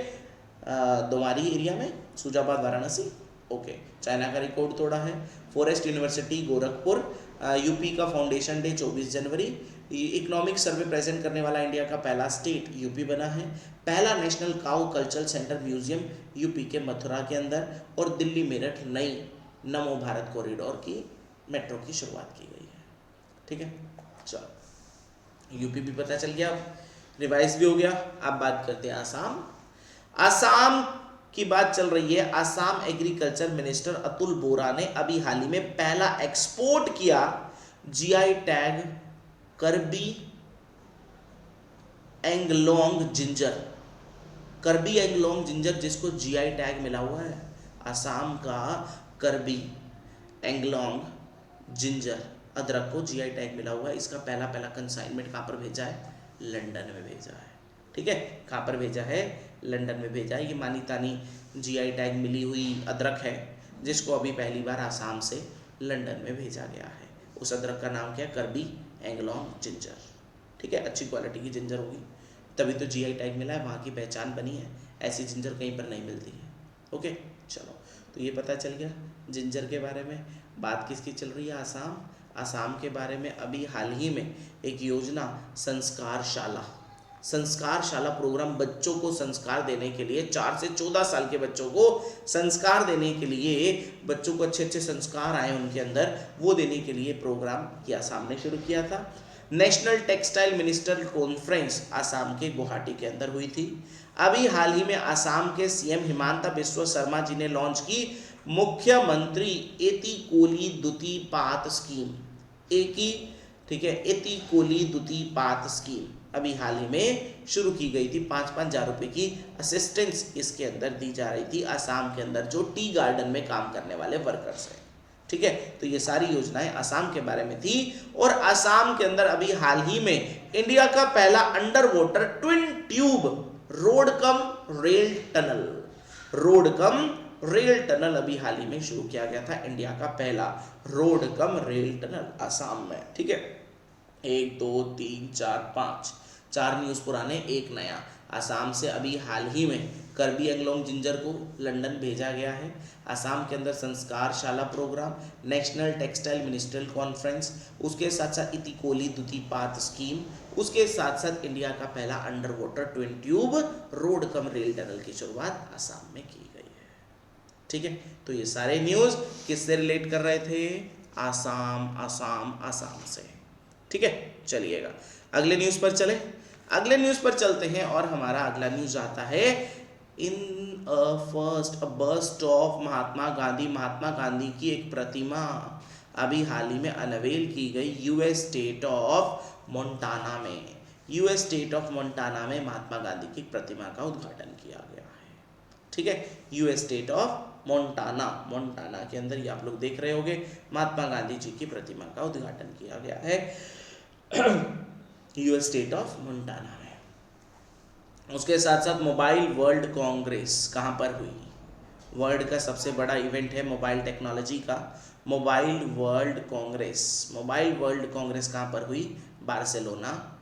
दोमारी एरिया में, सूजाबाद, वाराणसी। ओके, चाइना का रिकॉर्ड तोड़ा है। फॉरेस्ट यूनिवर्सिटी गोरखपुर, यूपी का फाउंडेशन डे 24 जनवरी, इकोनॉमिक सर्वे प्रेजेंट करने वाला इंडिया का पहला स्टेट यूपी बना है। पहला national cow cultural centre museum UP के मथुरा के अंदर, और दिल्ली मेरठ नई नमो भारत कॉरिडोर की मेट्रो की शुरुआत की गई है। ठीक है, चलो यूपी भी पता चल गया, रिवाइज भी हो गया। अब बात करते हैं आसाम की बात चल रही है। आसाम एग्रीकल्चर मिनिस्टर अतुल बोरा ने अभी हाल ही में पहला एक्सपोर्ट किया जीआई टैग करबी एंगलोंग जिंजर, जिसको जीआई टैग मिला हुआ है। आसाम का करबी एंगलोंग जिंजर अदरक को जीआई टैग मिला हुआ है। इसका पहला कंसाइनमेंट कहां पर भेजा है? लंदन में भेजा है। ठीक है, कहां पर भेजा है? लंदन में भेजा है। ये मानी तानी जीआई टैग मिली हुई अदरक है, जिसको अभी पहली बार आसाम से लंदन में भेजा गया है। उस अदरक का नाम क्या है? करबी एंगलोंग जिंजर। ठीक है, अच्छी क्वालिटी की जिंजर होगी, तभी तो जीआई टैग मिला है, वहाँ की पहचान बनी है। ऐसी जिंजर कहीं पर नहीं मिलती है। ओके, चलो, तो ये पता चल गया जिंजर के बारे में। बात किसकी चल रही है? आसाम के बारे में अभी हाल ही में एक योजना संस्कारशाला प्रोग्राम, बच्चों को संस्कार देने के लिए, 4 से 14 साल के बच्चों को संस्कार देने के लिए, बच्चों को अच्छे संस्कार आए उनके अंदर, वो देने के लिए प्रोग्राम ये आसाम ने शुरू किया था। National textile minister conference Assam के गुवाहाटी के अंदर हुई थी। अभी हाल ही में आसाम के सीएम हिमांता बिस्वा शर्मा जी ने लॉन्च की मुख्यमंत्री एतिकोली दुतिपात स्कीम। ठीक है, एतिकोली दुतिपात स्कीम अभी हाल ही में शुरू की गई थी। 5-5 हजार रुपए की असिस्टेंस इसके अंदर दी जा रही थी आसाम के अंदर जो टी गार्डन में काम करने वाले वर्कर्स हैं। ठीक है, तो ये सारी योजनाएं आसाम के बारे में थी। और आसाम के अंदर अभी हाल ही में इंडिया का पहला under water twin tube road cum rail tunnel अभी हाल ही में शुरू किया गया था। इंडिया का पहला road cum rail tunnel Assam में। ठीक है, एक दो तीन चार पाँच, 4 न्यूज़ पुराने, एक नया। असम से अभी हाल ही में करबी एंगलोंग जिंजर को लंदन भेजा गया है। असम के अंदर Sanskarshala program, national textile ministerial conference, उसके साथ साथ इतिकोली दुतीपात स्कीम, उसके साथ साथ इंडिया का पहला under water twin tube road cum rail tunnel की शुरुआत असम में की गई है। ठीक है, तो ये सारे न्यूज़ किससे रिलेट कर रहे थे? आसाम आसाम आसाम से। ठीक है, चलिएगा अगले न्यूज़ पर चले। अगले न्यूज़ पर चलते हैं और हमारा अगला न्यूज़ आता है in first burst of Mahatma Gandhi की एक प्रतिमा अभी हाल ही में अनवेल की गई यूएस स्टेट ऑफ मोंटाना में। यूएस स्टेट ऑफ मोंटाना में महात्मा गांधी की प्रतिमा का उद्घाटन किया गया है। ठीक है, US state of Montana, Montana के अंदर ये आप लोग देख रहे होंगे महात्मा गांधी जी की प्रतिमा का उद्घाटन किया गया है यूएस स्टेट ऑफ मोंटाना में। उसके साथ साथ मोबाइल वर्ल्ड कांग्रेस कहाँ पर हुई? वर्ल्ड का सबसे बड़ा इवेंट है मोबाइल टेक्नोलॉजी का, mobile world Congress. Mobile world Congress कहाँ पर हुई? बार्सिलोना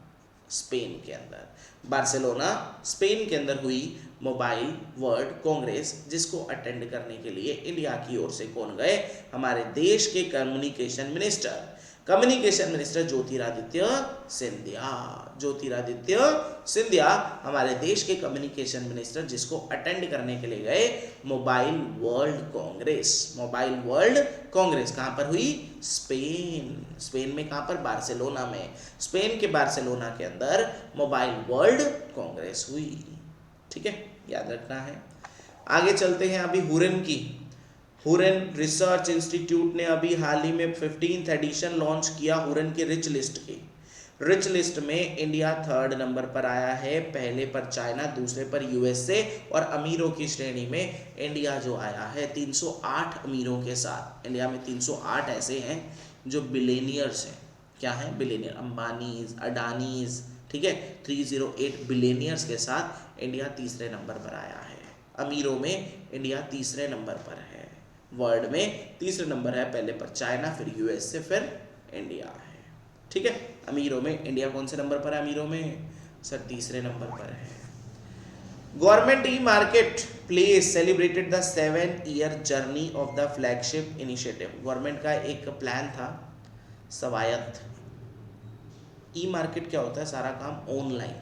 स्पेन के अंदर। बार्सिलोना स्पेन के अंदर हुई मोबाइल वर्ल्ड कांग्रेस, जिसको अटेंड करने के लिए इंडिया की ओर से कौन गए? हमारे देश के कम्युनिकेशन मिनिस्टर ज्योतिरादित्य सिंधिया। ज्योतिरादित्य सिंधिया हमारे देश के कम्युनिकेशन मिनिस्टर, जिसको अटेंड करने के लिए गए mobile world Congress. Mobile world Congress कहाँ पर हुई? स्पेन में। कहाँ पर? बार्सिलोना में। स्पेन के बार्सिलोना के अंदर मोबाइल वर्ल्ड कांग्रेस हुई। ठीक है, याद रखना है। आगे चलते हैं अभी हुरन रिसर्च इंस्टीट्यूट ने अभी हाल ही में 15th एडिशन लॉन्च किया हुरन की रिच लिस्ट की। रिच लिस्ट में इंडिया 3rd नंबर पर आया है, पहले पर चाइना, दूसरे पर यूएसए, और अमीरों की श्रेणी में इंडिया जो आया है 308 अमीरों के साथ। इंडिया में 308 ऐसे हैं जो बिलेनियर्स हैं। क्या है? बिलेनियर, अंबानीज, अडानीज। ठीक है, 308 बिलेनियर्स के साथ इंडिया तीसरे नंबर पर आया है। अमीरों में इंडिया तीसरे नंबर पर है, वर्ल्ड में तीसरे नंबर है, पहले पर चाइना, फिर यूएसए, फिर इंडिया है। ठीक है, अमीरों में इंडिया कौन से नंबर पर है? अमीरों में सर तीसरे नंबर पर है। Government e market place celebrated the 7-year journey of the flagship initiative. Government का एक प्लान था स्वायत्त। ई मार्केट क्या होता है? सारा काम ऑनलाइन।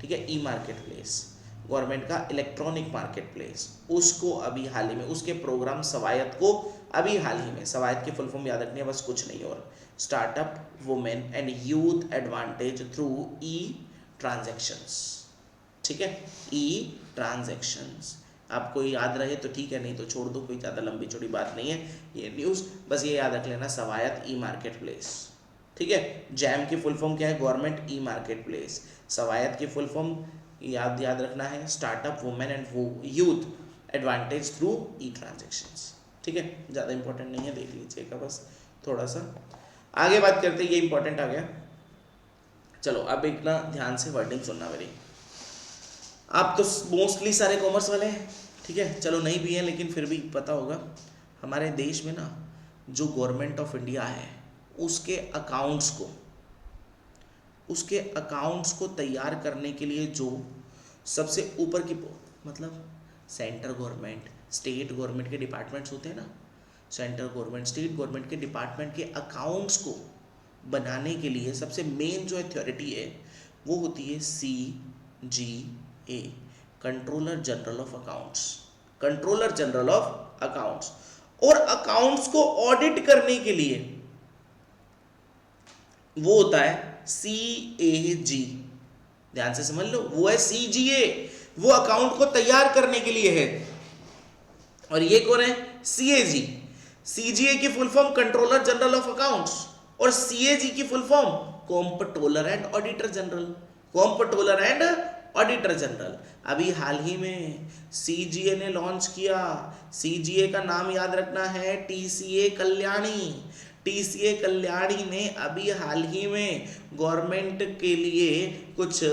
ठीक है, ई मार्केट प्लेस गवर्नमेंट का इलेक्ट्रॉनिक मार्केट प्लेस, उसको अभी हाल ही में उसके प्रोग्राम स्वायत्त को अभी हाल ही में, स्वायत्त की फुल फॉर्म याद रखनी है बस, कुछ नहीं। और startup women and youth advantage through E transactions. ठीक है, ई ट्रांजैक्शंस आपको याद रहे तो ठीक है, नहीं तो छोड़ दो, कोई ज़्यादा लंबी चौड़ी बात नहीं है ये न्यूज़, बस ये याद रख लेना, स्वायत्त ई मार्केट प्लेस। ठीक है, जैम की फुल फॉर्म क्या है? Government e market place. स्वायत्त की फुल फॉर्म याद रखना है, startup women and youth advantage through E transactions. ठीक है, ज़्यादा इंपॉर्टेंट नहीं है, देख लीजिएगा बस थोड़ा सा। आगे बात करते हैं, ये इंपॉर्टेंट आ गया। चलो अब एक ना ध्यान से वर्डिंग सुनना मेरी। आप तो मोस्टली सारे कॉमर्स वाले हैं, ठीक है, चलो नहीं भी हैं लेकिन फिर भी पता होगा। हमारे देश में ना जो गवर्नमेंट ऑफ इंडिया है उसके अकाउंट्स को तैयार करने के लिए जो सबसे ऊपर की, मतलब सेंट्रल गवर्नमेंट, स्टेट गवर्नमेंट के डिपार्टमेंट्स होते हैं ना, सेंट्रल गवर्नमेंट, स्टेट गवर्नमेंट के डिपार्टमेंट के अकाउंट्स को बनाने के लिए सबसे मेन जो अथॉरिटी है वो होती है CGA, controller general of accounts. Controller general of accounts. और अकाउंट्स को ऑडिट करने के लिए वो होता है CAG। ध्यान से समझ लो, वो है CGA, वो अकाउंट को तैयार करने के लिए है। और ये कौन है? CAG। CGA की full form controller general of accounts, और CAG की full form comptroller and auditor general. Comptroller and auditor general. अभी हाल ही में CGA ने लॉन्च किया। CGA का नाम याद रखना है TCA कल्याणी। टीसीए कल्याणी ने अभी हाल ही में गवर्नमेंट के लिए कुछ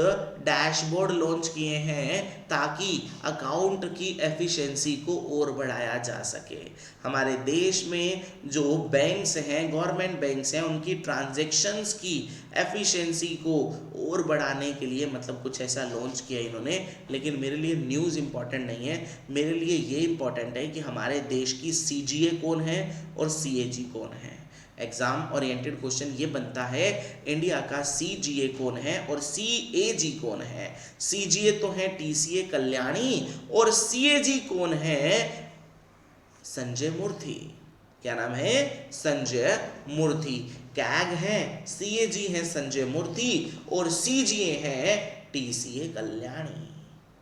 डैशबोर्ड लॉन्च किए हैं ताकि अकाउंट की एफिशिएंसी को और बढ़ाया जा सके। हमारे देश में जो बैंक्स हैं, गवर्नमेंट बैंक्स हैं, उनकी ट्रांजैक्शंस की एफिशिएंसी को और बढ़ाने के लिए मतलब कुछ ऐसा लॉन्च किया इन्होंने। लेकिन मेरे लिए न्यूज़ इंपॉर्टेंट नहीं है, मेरे लिए ये इंपॉर्टेंट है कि हमारे देश की सीजीए कौन है और सीएजी कौन है। एग्जाम ओरिएंटेड क्वेश्चन ये बनता है इंडिया का सीजीए कौन है और सीएजी कौन है। सीजीए तो है टीसीए कल्याणी और सीएजी कौन है? संजय मूर्ति। क्या नाम है? संजय मूर्ति। कैग है, सीएजी है संजय मूर्ति और सीजीए है टीसीए कल्याणी।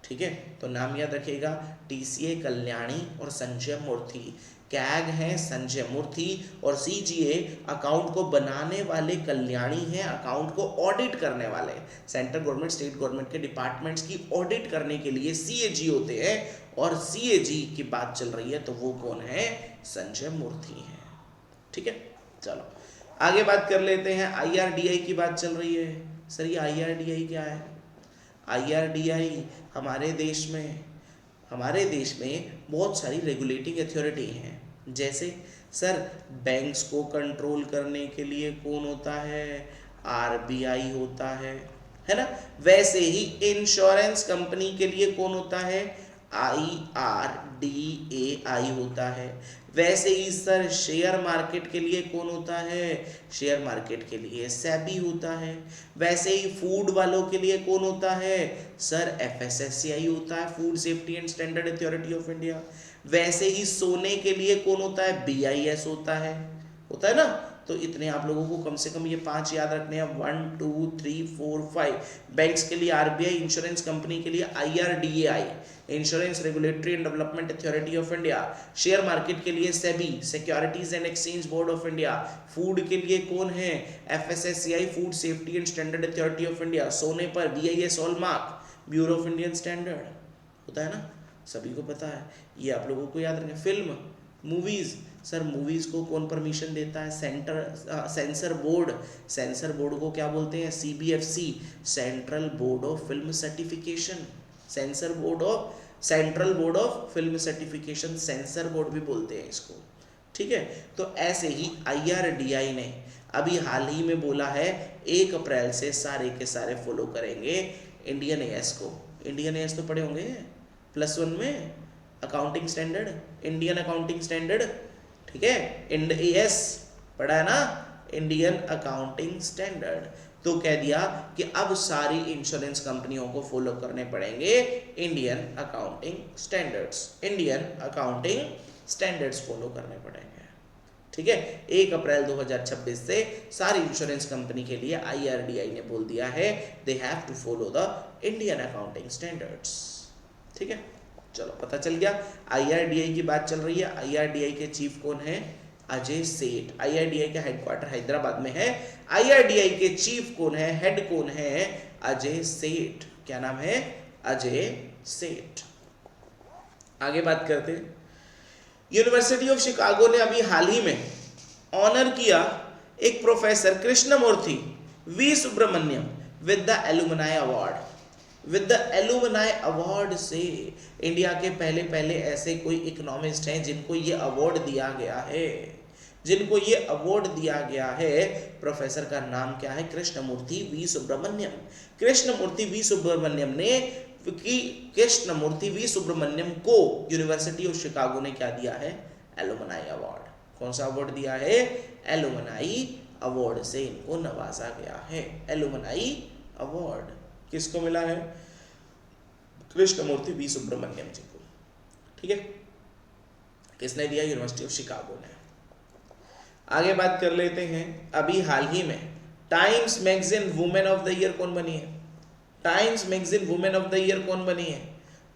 ठीक है, तो नाम याद रखिएगा, टीसीए कल्याणी और संजय मूर्ति। कैग है संजय मूर्ति और सीजीए अकाउंट को बनाने वाले कल्याणी हैं, अकाउंट को ऑडिट करने वाले। सेंट्रल गवर्नमेंट स्टेट गवर्नमेंट के डिपार्टमेंट्स की ऑडिट करने के लिए सीएजी होते हैं और सीएजी की बात चल रही है तो वो कौन है? संजय मूर्ति है। ठीक है, चलो आगे बात कर लेते हैं। आईआरडीआई की बात चल रही है। सर ये आईआरडीआई क्या है? आईआरडीआई हमारे देश में बहुत सारी रेगुलेटिंग अथॉरिटी हैं। जैसे सर बैंक्स को कंट्रोल करने के लिए कौन होता है? आरबीआई होता है ना। वैसे ही इंश्योरेंस कंपनी के लिए कौन होता है? आईआरडीएआई होता है। वैसे ही सर शेयर मार्केट के लिए कौन होता है? शेयर मार्केट के लिए सेबी होता है। वैसे ही फूड वालों के लिए कौन होता है? सर एफएसएससीआई होता है, food safety and standard authority of India. वैसे ही सोने के लिए कौन होता है? बीआईएस होता है ना। तो इतने आप लोगों को कम से कम ये 5 याद रखने हैं। 1 2 3 4 5। बैंक्स के लिए आरबीआई, इंश्योरेंस कंपनी के लिए IRDAI, insurance regulatory and development authority of India. Share market के लिए SEBI, securities and exchange board of India. Food के लिए कौन है? FSSCI, food safety and standard authority of India. सोने पर BIS hallmark, bureau of Indian standard होता है ना, सभी को पता है। ये आप लोगों को याद रखना। फिल्म, मूवीज, सर मूवीज को कौन परमिशन देता है? Sensor board. सेंसर बोर्ड को क्या बोलते हैं? CBFC, central board of film certification. Sensor board of, central board of film certification, sensor board भी बोलते हैं इसको। ठीक है, तो ऐसे ही आईआरडीआई ने अभी हाल ही में बोला है 1 अप्रैल से सारे के सारे फॉलो करेंगे इंडियन एएस को। इंडियन एएस तो पढ़े होंगे +1 में, accounting standard, Indian accounting standard. ठीक है, इंड एएस पढ़ा है ना, इंडियन अकाउंटिंग स्टैंडर्ड। तो कह दिया कि अब सारी इंश्योरेंस कंपनियों को फॉलो करने पड़ेंगे Indian accounting standards. Indian accounting standards follow करने पड़ेंगे। ठीक है, 1 अप्रैल 2026 से सारी इंश्योरेंस कंपनी के लिए आईआरडीआई ने बोल दिया है they have to follow the Indian accounting standards. ठीक है, चलो पता चल गया। आईआरडीआई की बात चल रही है। आईआरडीआई के चीफ कौन है? अजय सेठ। आईआरडीआई का हेडक्वार्टर हैदराबाद में है। आईआरडीआई के चीफ कौन है? हेड कौन है? अजय सेठ। क्या नाम है? अजय सेठ। आगे बात करते हैं। यूनिवर्सिटी ऑफ शिकागो ने अभी हाल ही में ऑनर किया एक professor Krishnamurthy V Subramaniam with the alumni award. With the alumni award से इंडिया के पहले ऐसे कोई इकोनॉमिस्ट हैं जिनको ये अवार्ड दिया गया है, जिनको ये अवार्ड दिया गया है। प्रोफेसर का नाम क्या है? कृष्णमूर्ति वी सुब्रमण्यम। कृष्णमूर्ति वी सुब्रमण्यम ने कृष्णमूर्ति वी सुब्रमण्यम को यूनिवर्सिटी ऑफ शिकागो ने क्या दिया है? Alumni award. कौन सा अवार्ड दिया है? एलुमनाई अवार्ड से इनको नवाजा गया है। एलुमनाई अवार्ड किसको मिला है? कृष्णमूर्ति वी सुब्रमण्यम जी को। ठीक है, किसने दिया? यूनिवर्सिटी ऑफ शिकागो ने। आगे बात कर लेते हैं। अभी हाल ही में times magazine women of the year कौन बनी है? Times magazine women of the year कौन बनी है?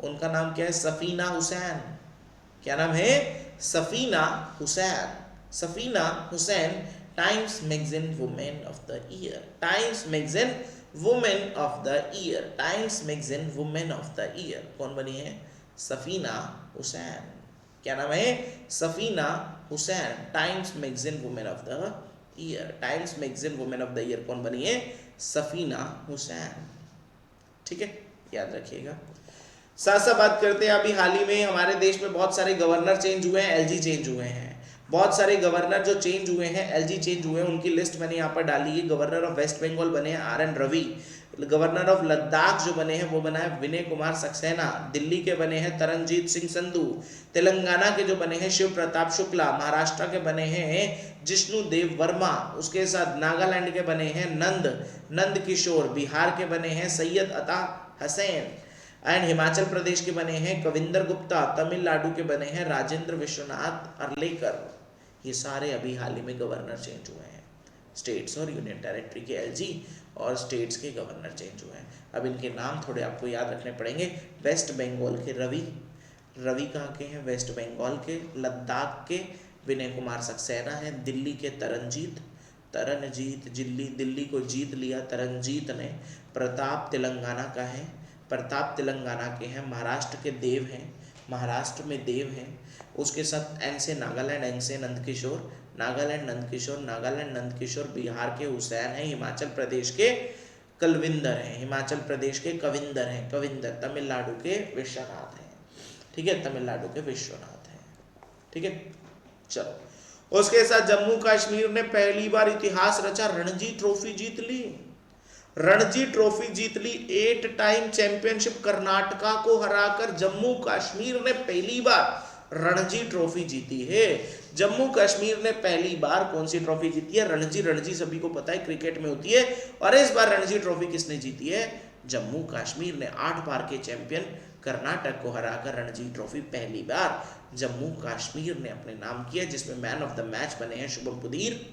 उनका नाम क्या है? सफीना हुसैन। क्या नाम है? Safina Hussain. Safina Hussain times magazine women of the year. Times magazine women of the year. Times magazine women of the year कौन बनी है? सफीना हुसैन। क्या नाम है? Safina Hussain, times magazine women of the year. Times magazine women of the year कौन बनी है? सफीना हुसैन। ठीक है, याद रखिएगा। साथ साथ बात करते हैं, अभी हाल ही में हमारे देश में बहुत सारे गवर्नर चेंज हुए हैं, एलजी चेंज हुए हैं। बहुत सारे गवर्नर जो चेंज हुए हैं, एलजी चेंज हुए हैं, उनकी लिस्ट मैंने यहाँ पर डाली है। गवर्नर ऑफ वेस्ट बंगाल बने हैं RN Ravi. Governor of Ladakh जो बने हैं वो बना है विनय कुमार सक्सेना। दिल्ली के बने हैं तरनजीत सिंह संधू। तेलंगाना के जो बने हैं शिव प्रताप शुक्ला। महाराष्ट्र के बने हैं जिष्णु देव वर्मा। उसके साथ नागालैंड के बने हैं नंद किशोर। बिहार के बने हैं सैयद अता हसैन। एंड हिमाचल प्रदेश के बने हैं कविंदर गुप्ता। तमिलनाडु के बने हैं राजेंद्र विश्वनाथ अर्लेकर। ये सारे अभी हाल ही में गवर्नर चेंज हुए हैं। स्टेट्स और यूनियन टेरिटरी के एलजी और स्टेट्स के गवर्नर चेंज हुए हैं। अब इनके नाम थोड़े आपको याद रखने पड़ेंगे। वेस्ट बंगाल के रवि कहाँ के हैं? वेस्ट बंगाल के। लद्दाख के विनय कुमार सक्सेना है। दिल्ली के तरनजीत दिल्ली को जीत लिया तरनजीत ने। प्रताप तेलंगाना का है। प्रताप तेलंगाना के हैं। महाराष्ट्र के देव हैं, महाराष्ट्र में देव हैं। उसके साथ एन से नागालैंड, एन से नंदकिशोर, नागालैंड नंदकिशोर। बिहार के हुसैन हैं। हिमाचल प्रदेश के कलविंदर हैं, कविंदर। तमिलनाडु के विश्वनाथ हैं। ठीक है, तमिलनाडु के विश्वनाथ हैं। ठीक है, चलो। उसके साथ जम्मू कश्मीर ने पहली बार इतिहास रचा, रणजी ट्रॉफी जीत ली। 8 टाइम चैंपियनशिप कर्नाटका को हराकर जम्मू कश्मीर ने पहली बार रणजी ट्रॉफी जीती है। जम्मू कश्मीर ने पहली बार कौन सी ट्रॉफी जीती है? रणजी सभी को पता है क्रिकेट में होती है। और इस बार रणजी ट्रॉफी किसने जीती है? जम्मू कश्मीर ने। 8 बार के चैंपियन कर्नाटक को हराकर रणजी ट्रॉफी पहली बार जम्मू कश्मीर ने अपने नाम किया, जिसमें मैन ऑफ द मैच बने हैं शुभम पुदीर।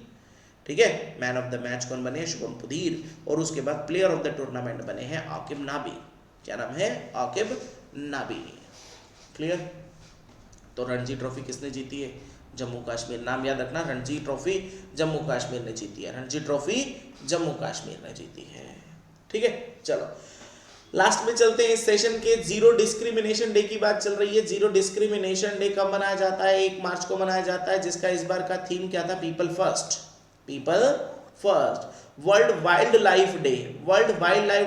ठीक है, मैन ऑफ द मैच कौन बने हैं? शुभम पुदीर। और उसके बाद प्लेयर ऑफ द टूर्नामेंट बने हैं आकिब नाबी। क्या नाम है? आकिब नाबी। क्लियर? तो रणजी ट्रॉफी किसने जीती है? जम्मू कश्मीर। नाम याद रखना, रणजी ट्रॉफी जम्मू कश्मीर ने जीती है। रणजी ट्रॉफी जम्मू कश्मीर ने जीती है। ठीक है, चलो लास्ट में चलते हैं इस सेशन के। जीरो डिस्क्रिमिनेशन डे की बात चल रही है। जीरो डिस्क्रिमिनेशन डे कब मनाया जाता है? 1 मार्च को मनाया जाता है, जिसका इस बार का थीम क्या था? People first. World wild life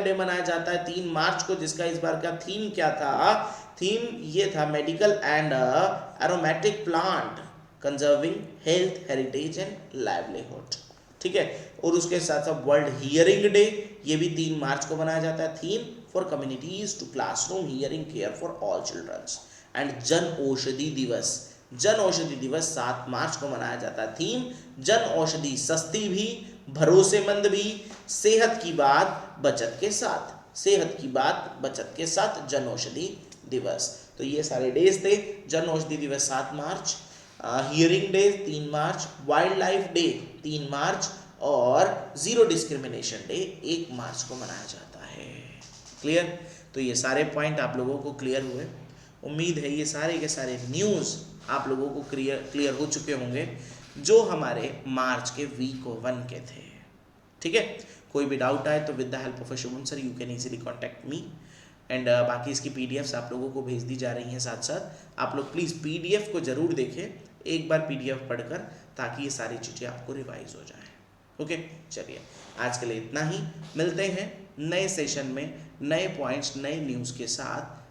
day मनाया जाता है 3 मार्च को, जिसका इस बार का थीम क्या था? थीम ये था medical and aromatic plant conserving health, heritage and livelihood. ठीक है, और उसके साथ साथ वर्ल्ड हियरिंग डे, ये भी 3 मार्च को मनाया जाता है। Theme for communities to classroom hearing care for all children's. And जन औषधि दिवस 7 मार्च को मनाया जाता है। थीम जन औषधि, सस्ती भी, भरोसेमंद भी, सेहत की बात बचत के साथ जन औषधि दिवस। तो ये सारे डेज थे। जन औषधि दिवस 7 मार्च, हियरिंग डे 3 मार्च, वाइल्ड लाइफ डे 3 मार्च और जीरो डिस्क्रिमिनेशन डे 1 मार्च को मनाया जाता है। क्लियर? तो ये सारे पॉइंट आप लोगों को क्लियर हुए। उम्मीद है ये सारे के सारे न्यूज़ आप लोगों को क्लियर हो चुके होंगे, जो हमारे मार्च के वीक 1 के थे। ठीक है, कोई भी डाउट आए तो with the help of a Shubham sir you can easily contact me. And बाकी इसकी पीडीएफ्स आप लोगों को भेज दी जा रही हैं। साथ साथ आप लोग प्लीज़ पीडीएफ को ज़रूर देखें एक बार पीडीएफ पढ़कर, ताकि ये सारी चीज़ें आपको रिवाइज हो जाए। ओके, चलिए आज के लिए इतना ही। मिलते हैं नए सेशन में नए पॉइंट्स, नए न्यूज़ के साथ,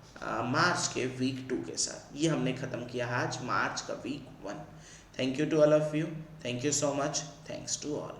मार्च के वीक 2 के साथ। ये हमने ख़त्म किया आज मार्च का week 1। Thank you to all of you, thank you so much, thanks to all.